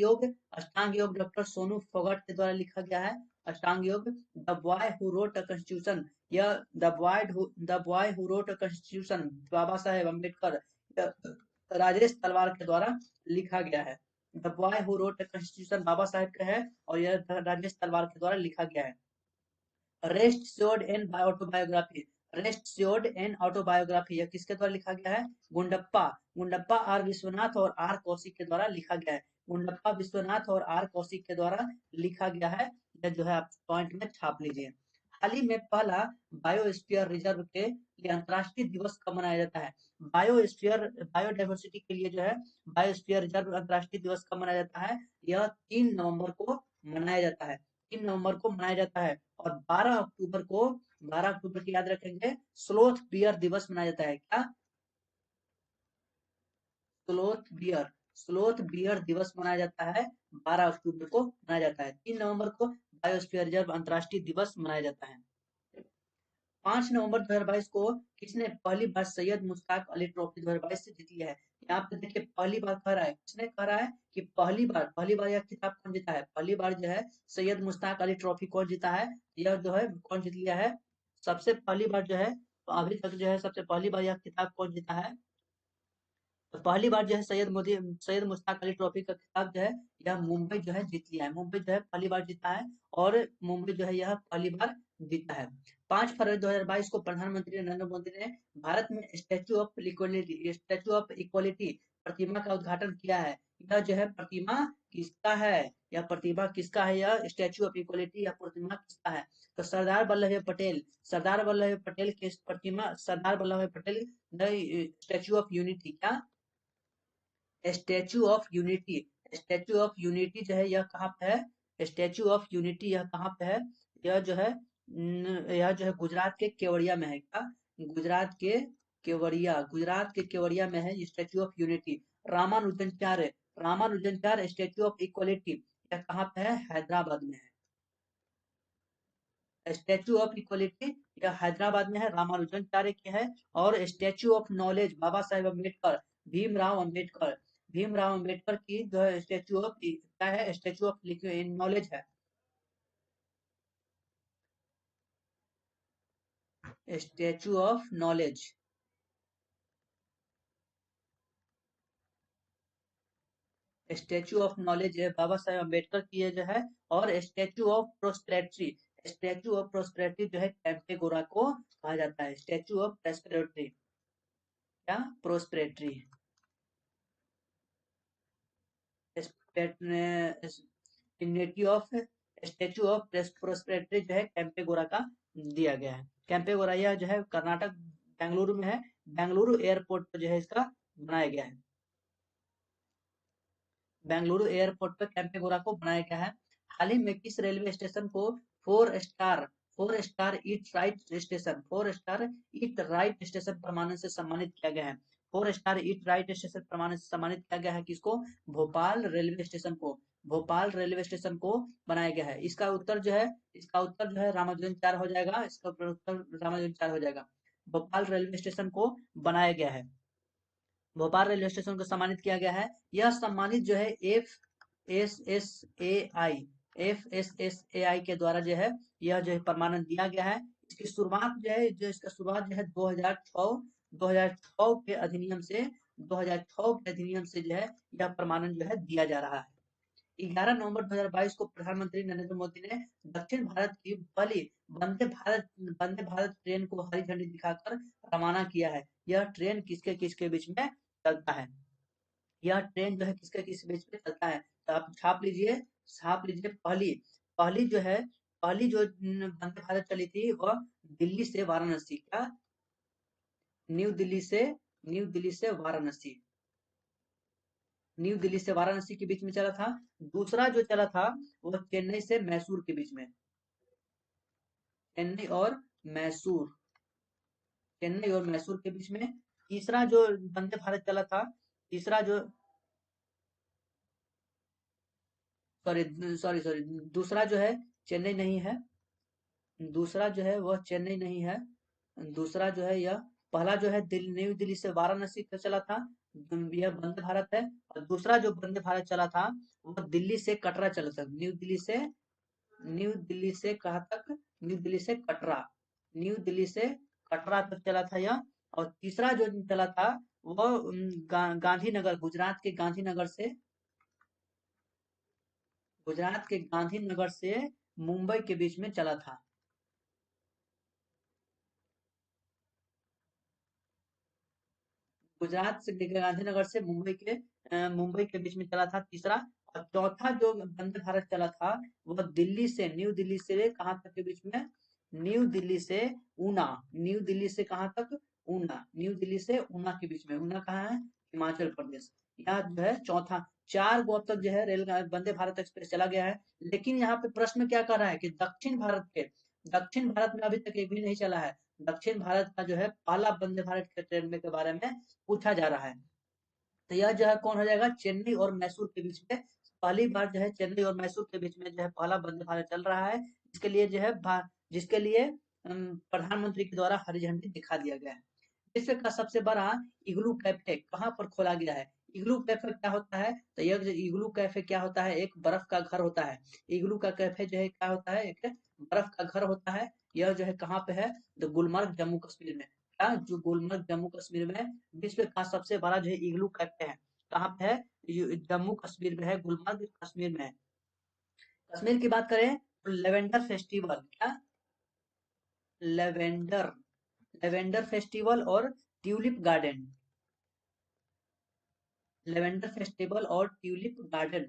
योग डॉक्टर सोनू फोगट के द्वारा लिखा गया है। Ashtanga Yoga, the boy who wrote a constitution, यह the boy who wrote a constitution Baba Saheb Ambedkar, Rajesh Talwar के द्वारा लिखा गया है। The boy who wrote a constitution Baba Saheb का है, और यह राजेश तलवार के द्वारा लिखा गया है। Rest assured and autobiography, rest assured and autobiography यह किसके द्वारा लिखा गया है? गुंडप्पा, गुंडप्पा आर विश्वनाथ और आर कौशिक के द्वारा लिखा गया है। गुंडप्पा विश्वनाथ और आर कौशिक के द्वारा लिखा गया है। यह जो है आप पॉइंट में छाप लीजिए। हाल ही में पहला बायोस्फीयर रिजर्व के लिए अंतर्राष्ट्रीय दिवस कब मनाया जाता है? बायोडाइवर्सिटी के लिए जो है बायोस्फीयर रिजर्व अंतर्राष्ट्रीय दिवस कब मनाया जाता है? यह 3 नवंबर को मनाया जाता है, 3 नवंबर को मनाया जाता है। और 12 अक्टूबर को याद रखेंगे स्लोथ बियर दिवस मनाया जाता है। क्या? स्लोथ बियर, स्लोथ बियर दिवस मनाया जाता है, 12 अक्टूबर को मनाया जाता है। 3 नवंबर को बायोस्फीयर रिजर्व अंतर्राष्ट्रीय दिवस मनाया जाता है। 5 नवंबर 2022 को किसने पहली बार सैयद मुश्ताक अली ट्रॉफी 2022 से जीत लिया है? यहाँ पे देखिए पहली बार कह रहा है, किसने कह रहा है कि पहली बार यह खिताब कौन जीता है? पहली बार जो है सैयद मुश्ताक अली ट्रॉफी कौन जीता है? यह जो है कौन जीत लिया है? सबसे पहली बार जो है, तो अभी तक जो है सबसे पहली बार यह खिताब कौन जीता है? तो पहली बार जो है सैयद मुश्ताक अली ट्रॉफी का खिताब जो है यह मुंबई जो है जीत लिया है। मुंबई जो है पहली बार जीता है और मुंबई जो है यह पहली बार जीता है। 5 फरवरी 2022 को प्रधानमंत्री नरेंद्र मोदी ने भारत में स्टैचू ऑफ इक्वलिटी प्रतिमा का उद्घाटन किया है। यह जो है प्रतिमा किसका है? यह प्रतिमा किसका है? यह स्टैचू ऑफ इक्वलिटी, यह प्रतिमा किसका है? तो सरदार वल्लभ भाई पटेल की प्रतिमा, सरदार वल्लभ भाई पटेल स्टैचू ऑफ यूनिटी, क्या statue of unity, statue of unity जो है यह कहाँ पे है? स्टैचू ऑफ यूनिटी यह कहाँ पे है? यह जो है यह जो है गुजरात के केवड़िया में है। क्या? गुजरात के केवड़िया में है Statue of Unity. Ramanujacharya Ramanujacharya Statue of Equality यह कहाँ पे है? हैदराबाद में है। स्टैचू ऑफ इक्वलिटी यह हैदराबाद में है, रामानुजनचार्य के है। और स्टैचू ऑफ नॉलेज बाबा साहेब अम्बेडकर, भीमराव अम्बेडकर की जो है स्टैचू ऑफ क्या है? स्टैचू ऑफ नॉलेज है। Statue of knowledge, statue of knowledge है बाबा साहेब अम्बेडकर की जो है। और स्टैचू ऑफ प्रोस्पेरिटी जो है कैंपे गोरा को कहा जाता है। स्टैचू ऑफ प्रोस्पेरिटी, क्या prosperity, native of statute of prosperity जो है कैंपे गोरा का दिया गया है। कैंपे गोरा यह जो है कर्नाटक बेंगलुरु में है। बेंगलुरु एयरपोर्ट पर जो है इसका बनाया गया है। बेंगलुरु एयरपोर्ट पर कैंपे गोरा को बनाया गया है। हाल ही में किस रेलवे स्टेशन को four star four star eat right station प्रमाणन से सम्मानित किया गया है? Four star eat right station प्रमाणन से सम्मानित किया गया है किसको? भोपाल रेलवे स्टेशन को। भोपाल रेलवे स्टेशन को बनाया गया है। इसका उत्तर जो है रामानुजन हो जाएगा। इसका उत्तर रामानुजन हो जाएगा। भोपाल रेलवे स्टेशन को बनाया गया है। भोपाल रेलवे स्टेशन को सम्मानित किया गया है। यह सम्मानित जो है एफ एस ए आई के द्वारा जो है यह जो है प्रमाणन दिया गया है। इसकी शुरुआत जो है 2006 के अधिनियम से 2006 के अधिनियम से जो है यह प्रमाणन जो है दिया जा रहा है। 11 नवंबर 2022 को प्रधानमंत्री नरेंद्र मोदी ने दक्षिण भारत की पहली वंदे भारत ट्रेन को हरी झंडी दिखाकर रवाना किया है। यह ट्रेन किसके किसके बीच में चलता है? यह ट्रेन जो है किसके किस बीच में चलता है? तो आप छाप लीजिए। पहली पहली जो है पहली जो वंदे भारत चली थी वह दिल्ली से वाराणसी, क्या न्यू दिल्ली से वाराणसी, न्यू दिल्ली से वाराणसी के बीच में चला था। दूसरा जो चला था वह चेन्नई से मैसूर के बीच में, चेन्नई और मैसूर, चेन्नई और मैसूर के बीच में। तीसरा जो वंदे भारत चला था, तीसरा जो सॉरी सॉरी सॉरी दूसरा जो है चेन्नई नहीं है। दूसरा जो है वह चेन्नई नहीं है। दूसरा जो है यह पहला जो है न्यू दिल्ली से वाराणसी का चला था, यह वंदे भारत है। और दूसरा जो वंदे भारत चला था वह दिल्ली से कटरा चला था। न्यू दिल्ली से कहाँ तक? न्यू दिल्ली से कटरा, न्यू दिल्ली से कटरा तक चला था यह। और तीसरा जो चला था वह गांधीनगर, गुजरात के गांधीनगर से मुंबई के बीच में चला था। गुजरात से गांधीनगर से मुंबई के बीच में चला था तीसरा। और चौथा जो वंदे भारत चला था वह न्यू दिल्ली से कहाँ तक के बीच में? न्यू दिल्ली से ऊना, न्यू दिल्ली से कहाँ तक? ऊना, न्यू दिल्ली से ऊना के बीच में। ऊना कहाँ है? हिमाचल प्रदेश। यह जो है चौथा। चार गो अब तक जो है वंदे भारत एक्सप्रेस चला गया है। लेकिन यहाँ पे प्रश्न क्या कर रहा है कि दक्षिण भारत में अभी तक एक भी नहीं चला है। दक्षिण भारत का जो है पहला वंदे भारत के ट्रेन में के बारे में पूछा जा रहा है। तो यह जो है कौन हो जाएगा? चेन्नई और मैसूर के बीच में पहली बार जो है चेन्नई और मैसूर के बीच में जो है पहला वंदे भारत चल रहा है। जिसके लिए प्रधानमंत्री के द्वारा हरी झंडी दिखा दिया गया है। विश्व का सबसे बड़ा इग्लू कैफे कहाँ पर खोला गया है? इग्लू कैफे क्या होता है? तो यह जो इग्लू कैफे क्या होता है? एक बर्फ का घर होता है। इग्लू का कैफे जो है क्या होता है? एक बर्फ का घर होता है। यह जो है कहाँ पे है? तो गुलमर्ग, जम्मू कश्मीर में। क्या, जो गुलमर्ग जम्मू कश्मीर में विश्व का सबसे बड़ा जो है इग्लू कैफे है, कहाँ पे है, जम्मू कश्मीर में है, गुलमर्ग कश्मीर में है। कश्मीर की बात करें तो लेवेंडर फेस्टिवल, क्या, लेवेंडर, लेवेंडर फेस्टिवल और ट्यूलिप गार्डन, लेवेंडर फेस्टिवल और ट्यूलिप गार्डन,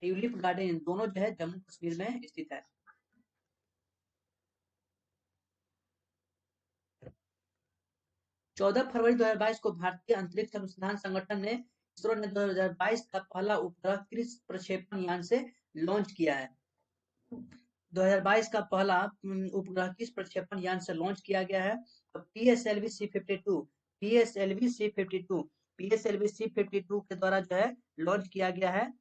ट्यूलिप गार्डन दोनों जो है जम्मू कश्मीर में स्थित है। 14 फरवरी 2022 को भारतीय अंतरिक्ष अनुसंधान संगठन ने, इसरो ने 2022 का पहला उपग्रह क्रिस प्रक्षेपण यान से लॉन्च किया है। 2022 का पहला उपग्रह किस प्रक्षेपण यान से लॉन्च किया गया है, तो PSLV C-52, PSLV C-52, PSLV C-52 के द्वारा जो है लॉन्च किया गया है,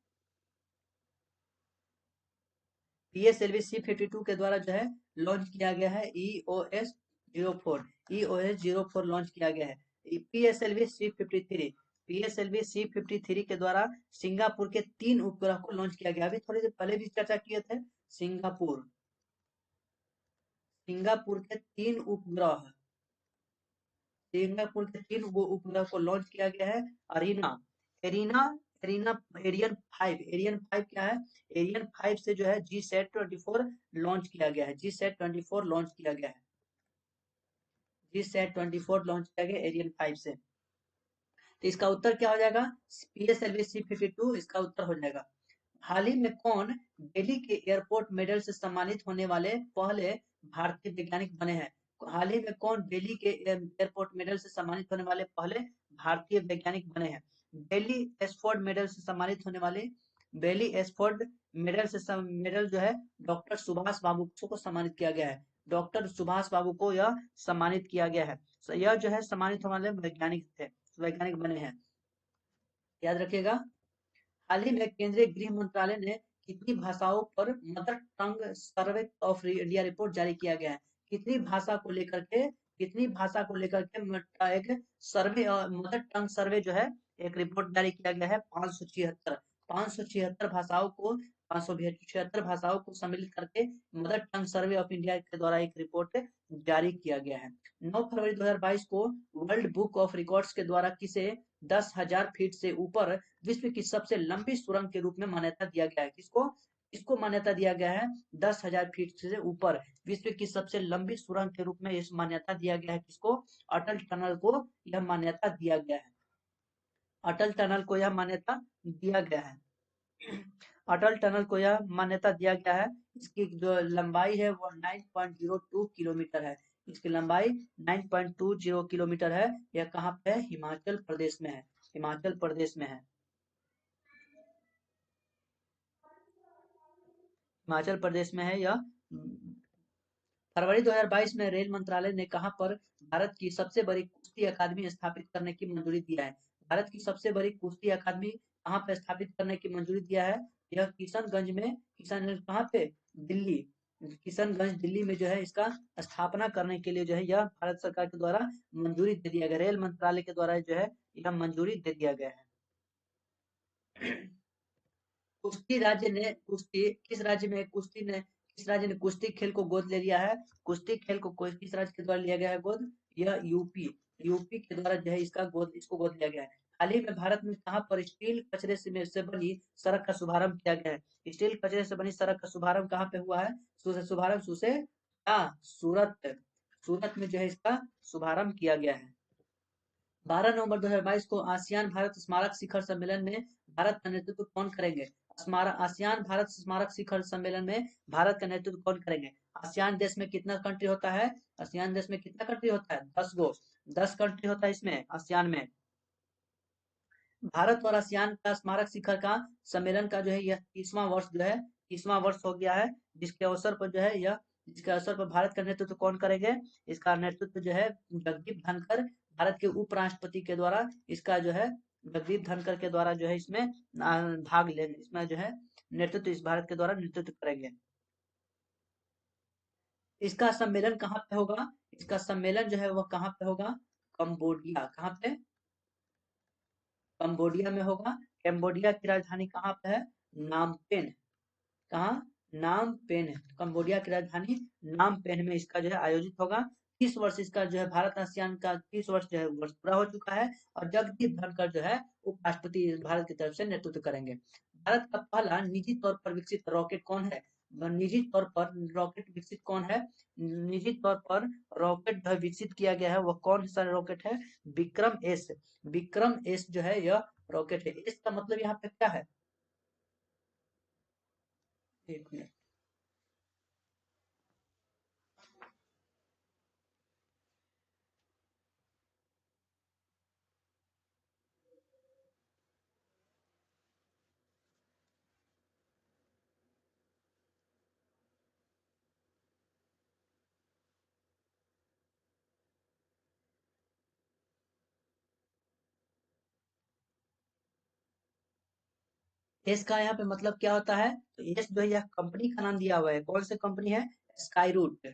PSLV C-52 के द्वारा जो है लॉन्च किया गया है, EOS 04, EOS 04 लॉन्च किया गया है। PSLV C-53, PSLV C-53 के द्वारा सिंगापुर के 3 उपग्रह को लॉन्च किया गया। अभी थोड़ी देर पहले भी चर्चा किए थे, सिंगापुर, सिंगापुर के 3 उपग्रह, सिंगापुर के 3 उपग्रह को लॉन्च किया गया है। Arena, arena, arena, Ariane 5, Ariane 5 क्या है, एरियन 5 से जो है GSAT-24 लॉन्च किया गया है, GSAT-24 लॉन्च किया गया है, GSAT-24 लॉन्च किया गया एरियन 5 से। तो इसका उत्तर क्या हो जाएगा, PSLV C-52 इसका उत्तर हो जाएगा। हाल ही में कौन दिल्ली के एयरपोर्ट मेडल से सम्मानित होने वाले पहले भारतीय वैज्ञानिक बने हैं, हाल ही में कौन दिल्ली के एयरपोर्ट मेडल से सम्मानित होने वाले पहले भारतीय वैज्ञानिक बने हैं, दिल्ली एसफोर्ड मेडल से सम्मानित होने वाले, दिल्ली एसफोर्ड मेडल जो है डॉक्टर सुभाष बाबू को सम्मानित किया गया है, डॉक्टर सुभाष बाबू को यह सम्मानित किया गया है। यह जो है सम्मानित होने वाले वैज्ञानिक थे, वैज्ञानिक बने हैं, याद रखिएगा। हाल ही में केंद्रीय गृह मंत्रालय ने कितनी भाषाओं पर mother tongue survey of India report जारी किया गया है, कितनी भाषा को लेकर के, कितनी भाषा को लेकर के एक सर्वे, मदर टंग सर्वे जो है एक रिपोर्ट जारी किया गया है, 576 भाषाओं को, 576 भाषाओं को सम्मिलित करके mother tongue survey of India के द्वारा एक रिपोर्ट जारी किया गया है। 9 फरवरी 2022 को वर्ल्ड बुक ऑफ रिकॉर्ड्स के द्वारा किसे 10,000 फीट से ऊपर विश्व की सबसे लंबी सुरंग के रूप में मान्यता दिया गया है, किसको, इसको मान्यता दिया गया है 10,000 फीट से ऊपर विश्व की सबसे लंबी सुरंग के रूप में इस मान्यता दिया गया है, किसको, अटल टनल को यह मान्यता दिया गया है, अटल टनल को यह मान्यता दिया गया है, अटल टनल को यह मान्यता दिया गया है। इसकी जो लंबाई है वो 9.02 किलोमीटर है, इसकी लंबाई 9.20 किलोमीटर है। यह कहाँ पे है, हिमाचल प्रदेश में है, हिमाचल प्रदेश में है, हिमाचल प्रदेश में है यह। फरवरी 2022 में रेल मंत्रालय ने कहां पर भारत की सबसे बड़ी कुश्ती अकादमी स्थापित करने की मंजूरी दिया है, भारत की सबसे बड़ी कुश्ती अकादमी कहां पर स्थापित करने की मंजूरी दिया है, यह किशनगंज में, किशनगंज कहाँ पे, दिल्ली, किशनगंज दिल्ली में जो है इसका स्थापना करने के लिए जो है यह भारत सरकार के द्वारा मंजूरी दे दिया गया, रेल मंत्रालय के द्वारा जो है यह मंजूरी दे दिया गया है। कुश्ती राज्य ने, कुश्ती किस राज्य में कुश्ती ने, किस राज्य ने कुश्ती खेल को गोद ले लिया है, कुश्ती खेल को किस राज्य के द्वारा लिया गया है गोद, यह यूपी, यूपी के द्वारा जो है इसका गोद, इसको गोद लिया गया है। हाल ही में भारत में कहां पर स्टील कचरे से बनी सड़क का शुभारंभ किया गया है, स्टील कचरे से बनी सड़क का शुभारंभ कहाँ पे हुआ है, शुभारंभ सूरत, सूरत में जो है इसका शुभारंभ किया गया है। 12 नवंबर 2022 को आसियान भारत स्मारक शिखर सम्मेलन में भारत का नेतृत्व कौन करेंगे, आसियान भारत स्मारक शिखर सम्मेलन में भारत का नेतृत्व कौन करेंगे, आसियान देश में कितना कंट्री होता है, आसियान देश में कितना कंट्री होता है, 10 गो, 10 कंट्री होता है इसमें, आसियान में। भारत और आसियान का स्मारक शिखर का सम्मेलन का जो है यह 30वां वर्ष जो है, 30वां वर्ष हो गया है, जिसके अवसर पर जो है यह, जिसके अवसर पर भारत का नेतृत्व कौन करेंगे, इसका नेतृत्व जो है जगदीप धनखड़, भारत के उपराष्ट्रपति के द्वारा इसका जो है, जगदीप धनखड़ के द्वारा जो है इसमें भाग ले, इसमें जो है नेतृत्व इस भारत के द्वारा नेतृत्व करेंगे। इसका सम्मेलन कहाँ पे होगा, इसका सम्मेलन जो है वह कहाँ पे होगा, कंबोडिया, कहाँ पे, कंबोडिया में होगा। कंबोडिया की राजधानी कहाँ पे है, नामपेन, कहाँ, नामपेन, कंबोडिया की राजधानी नामपेन में इसका जो है आयोजित होगा। 30 वर्ष इसका जो है भारत आसियान का 30 वर्ष जो है वर्ष पूरा हो चुका है, और जगदीप धनखड़ जो है उपराष्ट्रपति भारत की तरफ से नेतृत्व करेंगे। भारत का पहला निजी तौर पर विकसित रॉकेट कौन है? निजी तौर पर रॉकेट विकसित कौन है? निजी तौर पर रॉकेट जो है विकसित किया गया है, वह कौन सा रॉकेट है? विक्रम एस। विक्रम एस जो है यह रॉकेट है। इसका मतलब यहाँ पे क्या है? एक मिनट। एस का यहाँ पे मतलब क्या होता है? तो एस जो है यह कंपनी का नाम दिया हुआ है। कौन सी कंपनी है? Skyroot.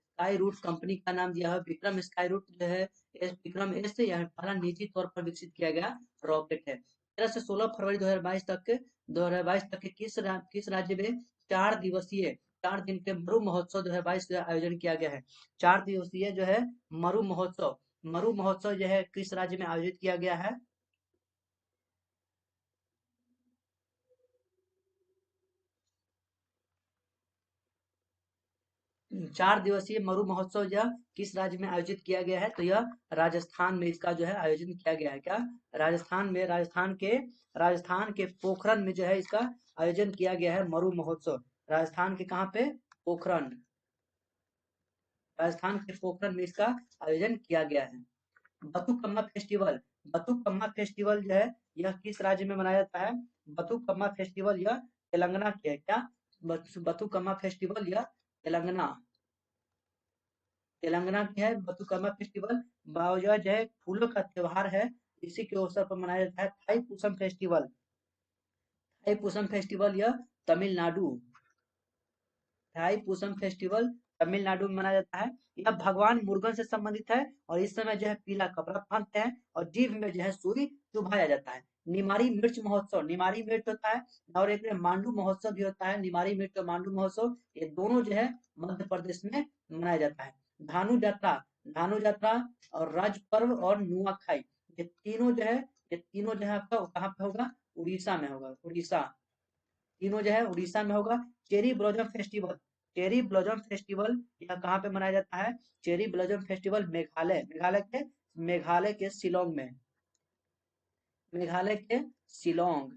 Skyroot company का नाम दिया है। विक्रम स्काई रूट जो है विक्रम एस से यह पहला निजी तौर पर विकसित किया गया रॉकेट है। 13 से 16 फरवरी 2022 तक के किस राज्य में 4 दिवसीय 4 दिन के मरु महोत्सव 2022 का आयोजन किया गया है? 4 दिवसीय जो है मरु महोत्सव, मरु महोत्सव जो है किस राज्य में आयोजित किया गया है? 4 दिवसीय मरु महोत्सव यह किस राज्य में आयोजित किया गया है? तो यह राजस्थान में इसका जो है आयोजन किया गया है। क्या? राजस्थान में, राजस्थान के पोखरन में जो है इसका आयोजन किया गया है मरु महोत्सव। राजस्थान के कहाँ पे? पोखरन। राजस्थान के पोखरन में इसका आयोजन किया गया है। बथुकम्मा फेस्टिवल, बथुकम्मा फेस्टिवल जो है यह किस राज्य में मनाया जाता है? बथुकम्मा फेस्टिवल यह तेलंगाना की है। क्या? बथुकम्मा फेस्टिवल यह तेलंगाना, तेलंगाना की है बथुकम्मा फेस्टिवल। बावजा जो है फूलों का त्योहार है, इसी के अवसर पर मनाया जाता है थाईपुसम फेस्टिवल। थाईपुसम फेस्टिवल यह तमिलनाडु, थाईपुसम फेस्टिवल तमिलनाडु में मनाया जाता है। यह भगवान मुर्गन से संबंधित है, और इस समय जो है पीला कपड़ा पहनते हैं और जीभ में जो है सुई चुभाया जाता है। निमारी मिर्च महोत्सव, निमारी मिर्च होता है, और एक मांडू महोत्सव भी होता है। निमारी मिर्च और मांडू महोत्सव ये दोनों जो है मध्य प्रदेश में मनाया जाता है। धानु यात्रा, धानु यात्रा और राज पर्व और नुआखाई, ये तीनों जो है आपका कहाँ पे होगा? उड़ीसा में होगा, उड़ीसा। तीनों जो है उड़ीसा में होगा। Cherry blossom festival, cherry blossom festival यह कहाँ पे मनाया जाता है? Cherry blossom festival Meghalaya, Meghalaya के शिलोंग में, मेघालय के शिलोंग,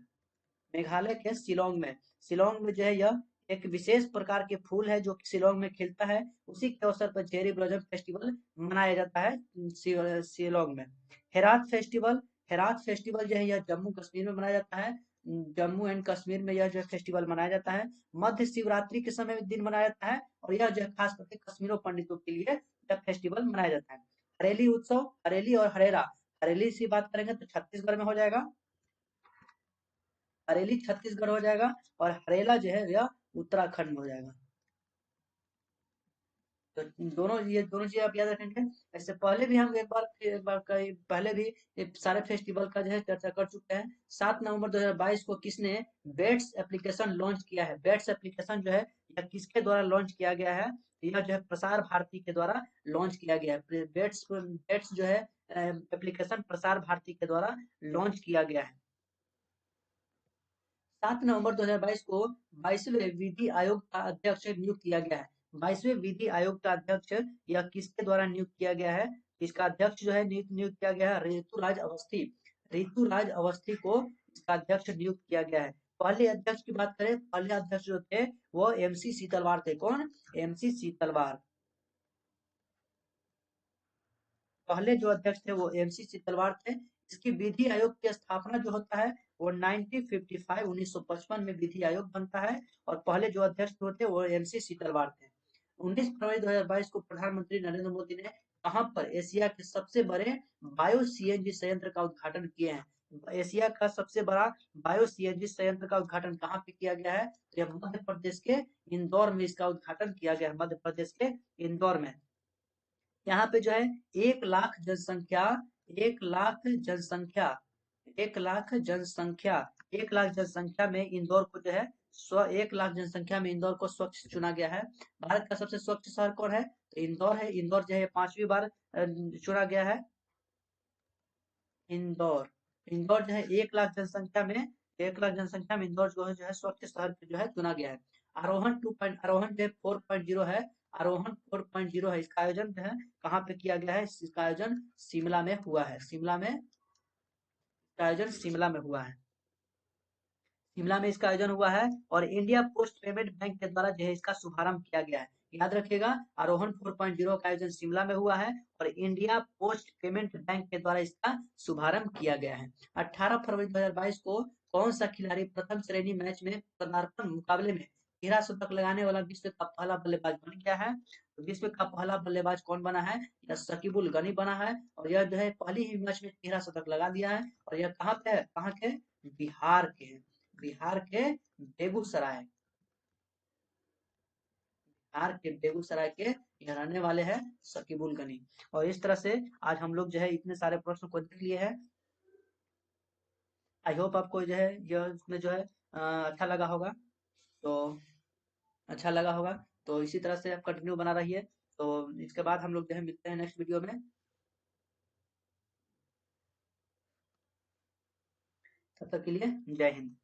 मेघालय के शिलोंग में, शिलोंग में जो है यह एक विशेष प्रकार के फूल है जो कि शिलोंग में खिलता है। उसी के अवसर पर चेरी ब्लॉसम फेस्टिवल मनाया जाता है शिलोंग में। हेरात फेस्टिवल, हेरात फेस्टिवल जो है यह जम्मू कश्मीर में मनाया जाता है। जम्मू एंड कश्मीर में यह जो फेस्टिवल मनाया जाता है। मध्य शिवरात्रि के समय दिन मनाया जाता है, और यह जो है खास करके कश्मीरों पंडितों के लिए यह फेस्टिवल मनाया जाता है। हरेली उत्सव, हरेली और हरेरा, हरेली से बात करेंगे तो छत्तीसगढ़ में हो जाएगा, हरेली छत्तीसगढ़ हो जाएगा, और हरेला जो है यह उत्तराखंड में हो जाएगा। तो ये दोनों चीज आप याद रखेंगे। इससे पहले भी हम एक बार कहीं पहले भी ये सारे फेस्टिवल का जो है चर्चा कर चुके हैं। 7 नवंबर 2022 को किसने बेट्स एप्लीकेशन लॉन्च किया है? बेट्स एप्लीकेशन जो है यह किसके द्वारा लॉन्च किया गया है? यह जो है प्रसार भारती के द्वारा लॉन्च किया गया है। बेट्स जो है एप्लीकेशन प्रसार भारती के द्वारा लॉन्च किया गया है। 7 नवंबर 2022 को 22वें विधि आयोग का अध्यक्ष नियुक्त किया गया है। 22वें विधि आयोग का अध्यक्ष यह किसके द्वारा नियुक्त किया गया है? इसका अध्यक्ष जो है नियुक्त किया गया है ऋतुराज अवस्थी, ऋतुराज अवस्थी को इसका अध्यक्ष नियुक्त किया गया है। पहले अध्यक्ष की बात करें, पहले अध्यक्ष जो थे वो एमसी सीतलवार थे। कौन? एमसी सीतलवार। पहले जो अध्यक्ष थे वो एमसी तलवार थे। इसकी विधि आयोग की स्थापना जो होता है वो 1955 1955 में विधि आयोग बनता है, और पहले जो अध्यक्ष होते वो एमसी तलवार थे। 19 फरवरी 2022 को प्रधानमंत्री नरेंद्र मोदी ने कहां पर एशिया के सबसे बड़े बायो सीएनजी संयंत्र का उद्घाटन किए हैं? एशिया का सबसे बड़ा बायो सीएनजी संयंत्र का उद्घाटन कहाँ पे किया गया है? तो यह मध्य प्रदेश के इंदौर में इसका उद्घाटन किया गया है, मध्य प्रदेश के इंदौर में। यहाँ पे जो है 1 लाख जनसंख्या, 1 लाख जनसंख्या, 1 लाख जनसंख्या, 1 लाख जनसंख्या में इंदौर को जो है 1 लाख जनसंख्या में इंदौर को स्वच्छ चुना गया है। भारत का सबसे स्वच्छ शहर कौन है? तो इंदौर है। इंदौर जो है 5वीं बार चुना गया है। इंदौर इंदौर जो है 1 लाख जनसंख्या में इंदौर जो है स्वच्छ शहर जो है चुना गया है। आरोहण जो है 4.0 है। आरोहण 4.0 है। इसका आयोजन जो है कहाँ पे किया गया है? इसका आयोजन शिमला में हुआ है। शिमला में हुआ है। शिमला में इसका आयोजन हुआ है और इंडिया पोस्ट पेमेंट बैंक के द्वारा जो है इसका शुभारंभ किया गया है। याद रखिएगा, आरोहण 4.0 का आयोजन शिमला में हुआ है और इंडिया पोस्ट पेमेंट बैंक के द्वारा इसका शुभारंभ किया गया है। 18 फरवरी 2022 को कौन सा खिलाड़ी प्रथम श्रेणी मैच में पदार्पण मुकाबले में 13 शतक लगाने वाला विश्व का पहला बल्लेबाज बन गया है? तो विश्व का पहला बल्लेबाज कौन बना है? यह शकीबुल गनी बना है और यह जो है पहली ही मैच में 13 शतक लगा दिया है। और यह कहाँ पे है? कहाँ के? बिहार के हैं। बिहार के बेगूसराय बिहार के बेगूसराय के यह रहने वाले हैं शकीबुल गनी। और इस तरह से आज हम लोग जो है इतने सारे प्रश्न को देख लिए हैं। आई होप आपको जो है यह इसमें जो है अच्छा लगा होगा। तो अच्छा लगा होगा तो इसी तरह से आप कंटिन्यू बना रहिए। तो इसके बाद हम लोग जो है मिलते हैं नेक्स्ट वीडियो में। तब तक के लिए जय हिंद।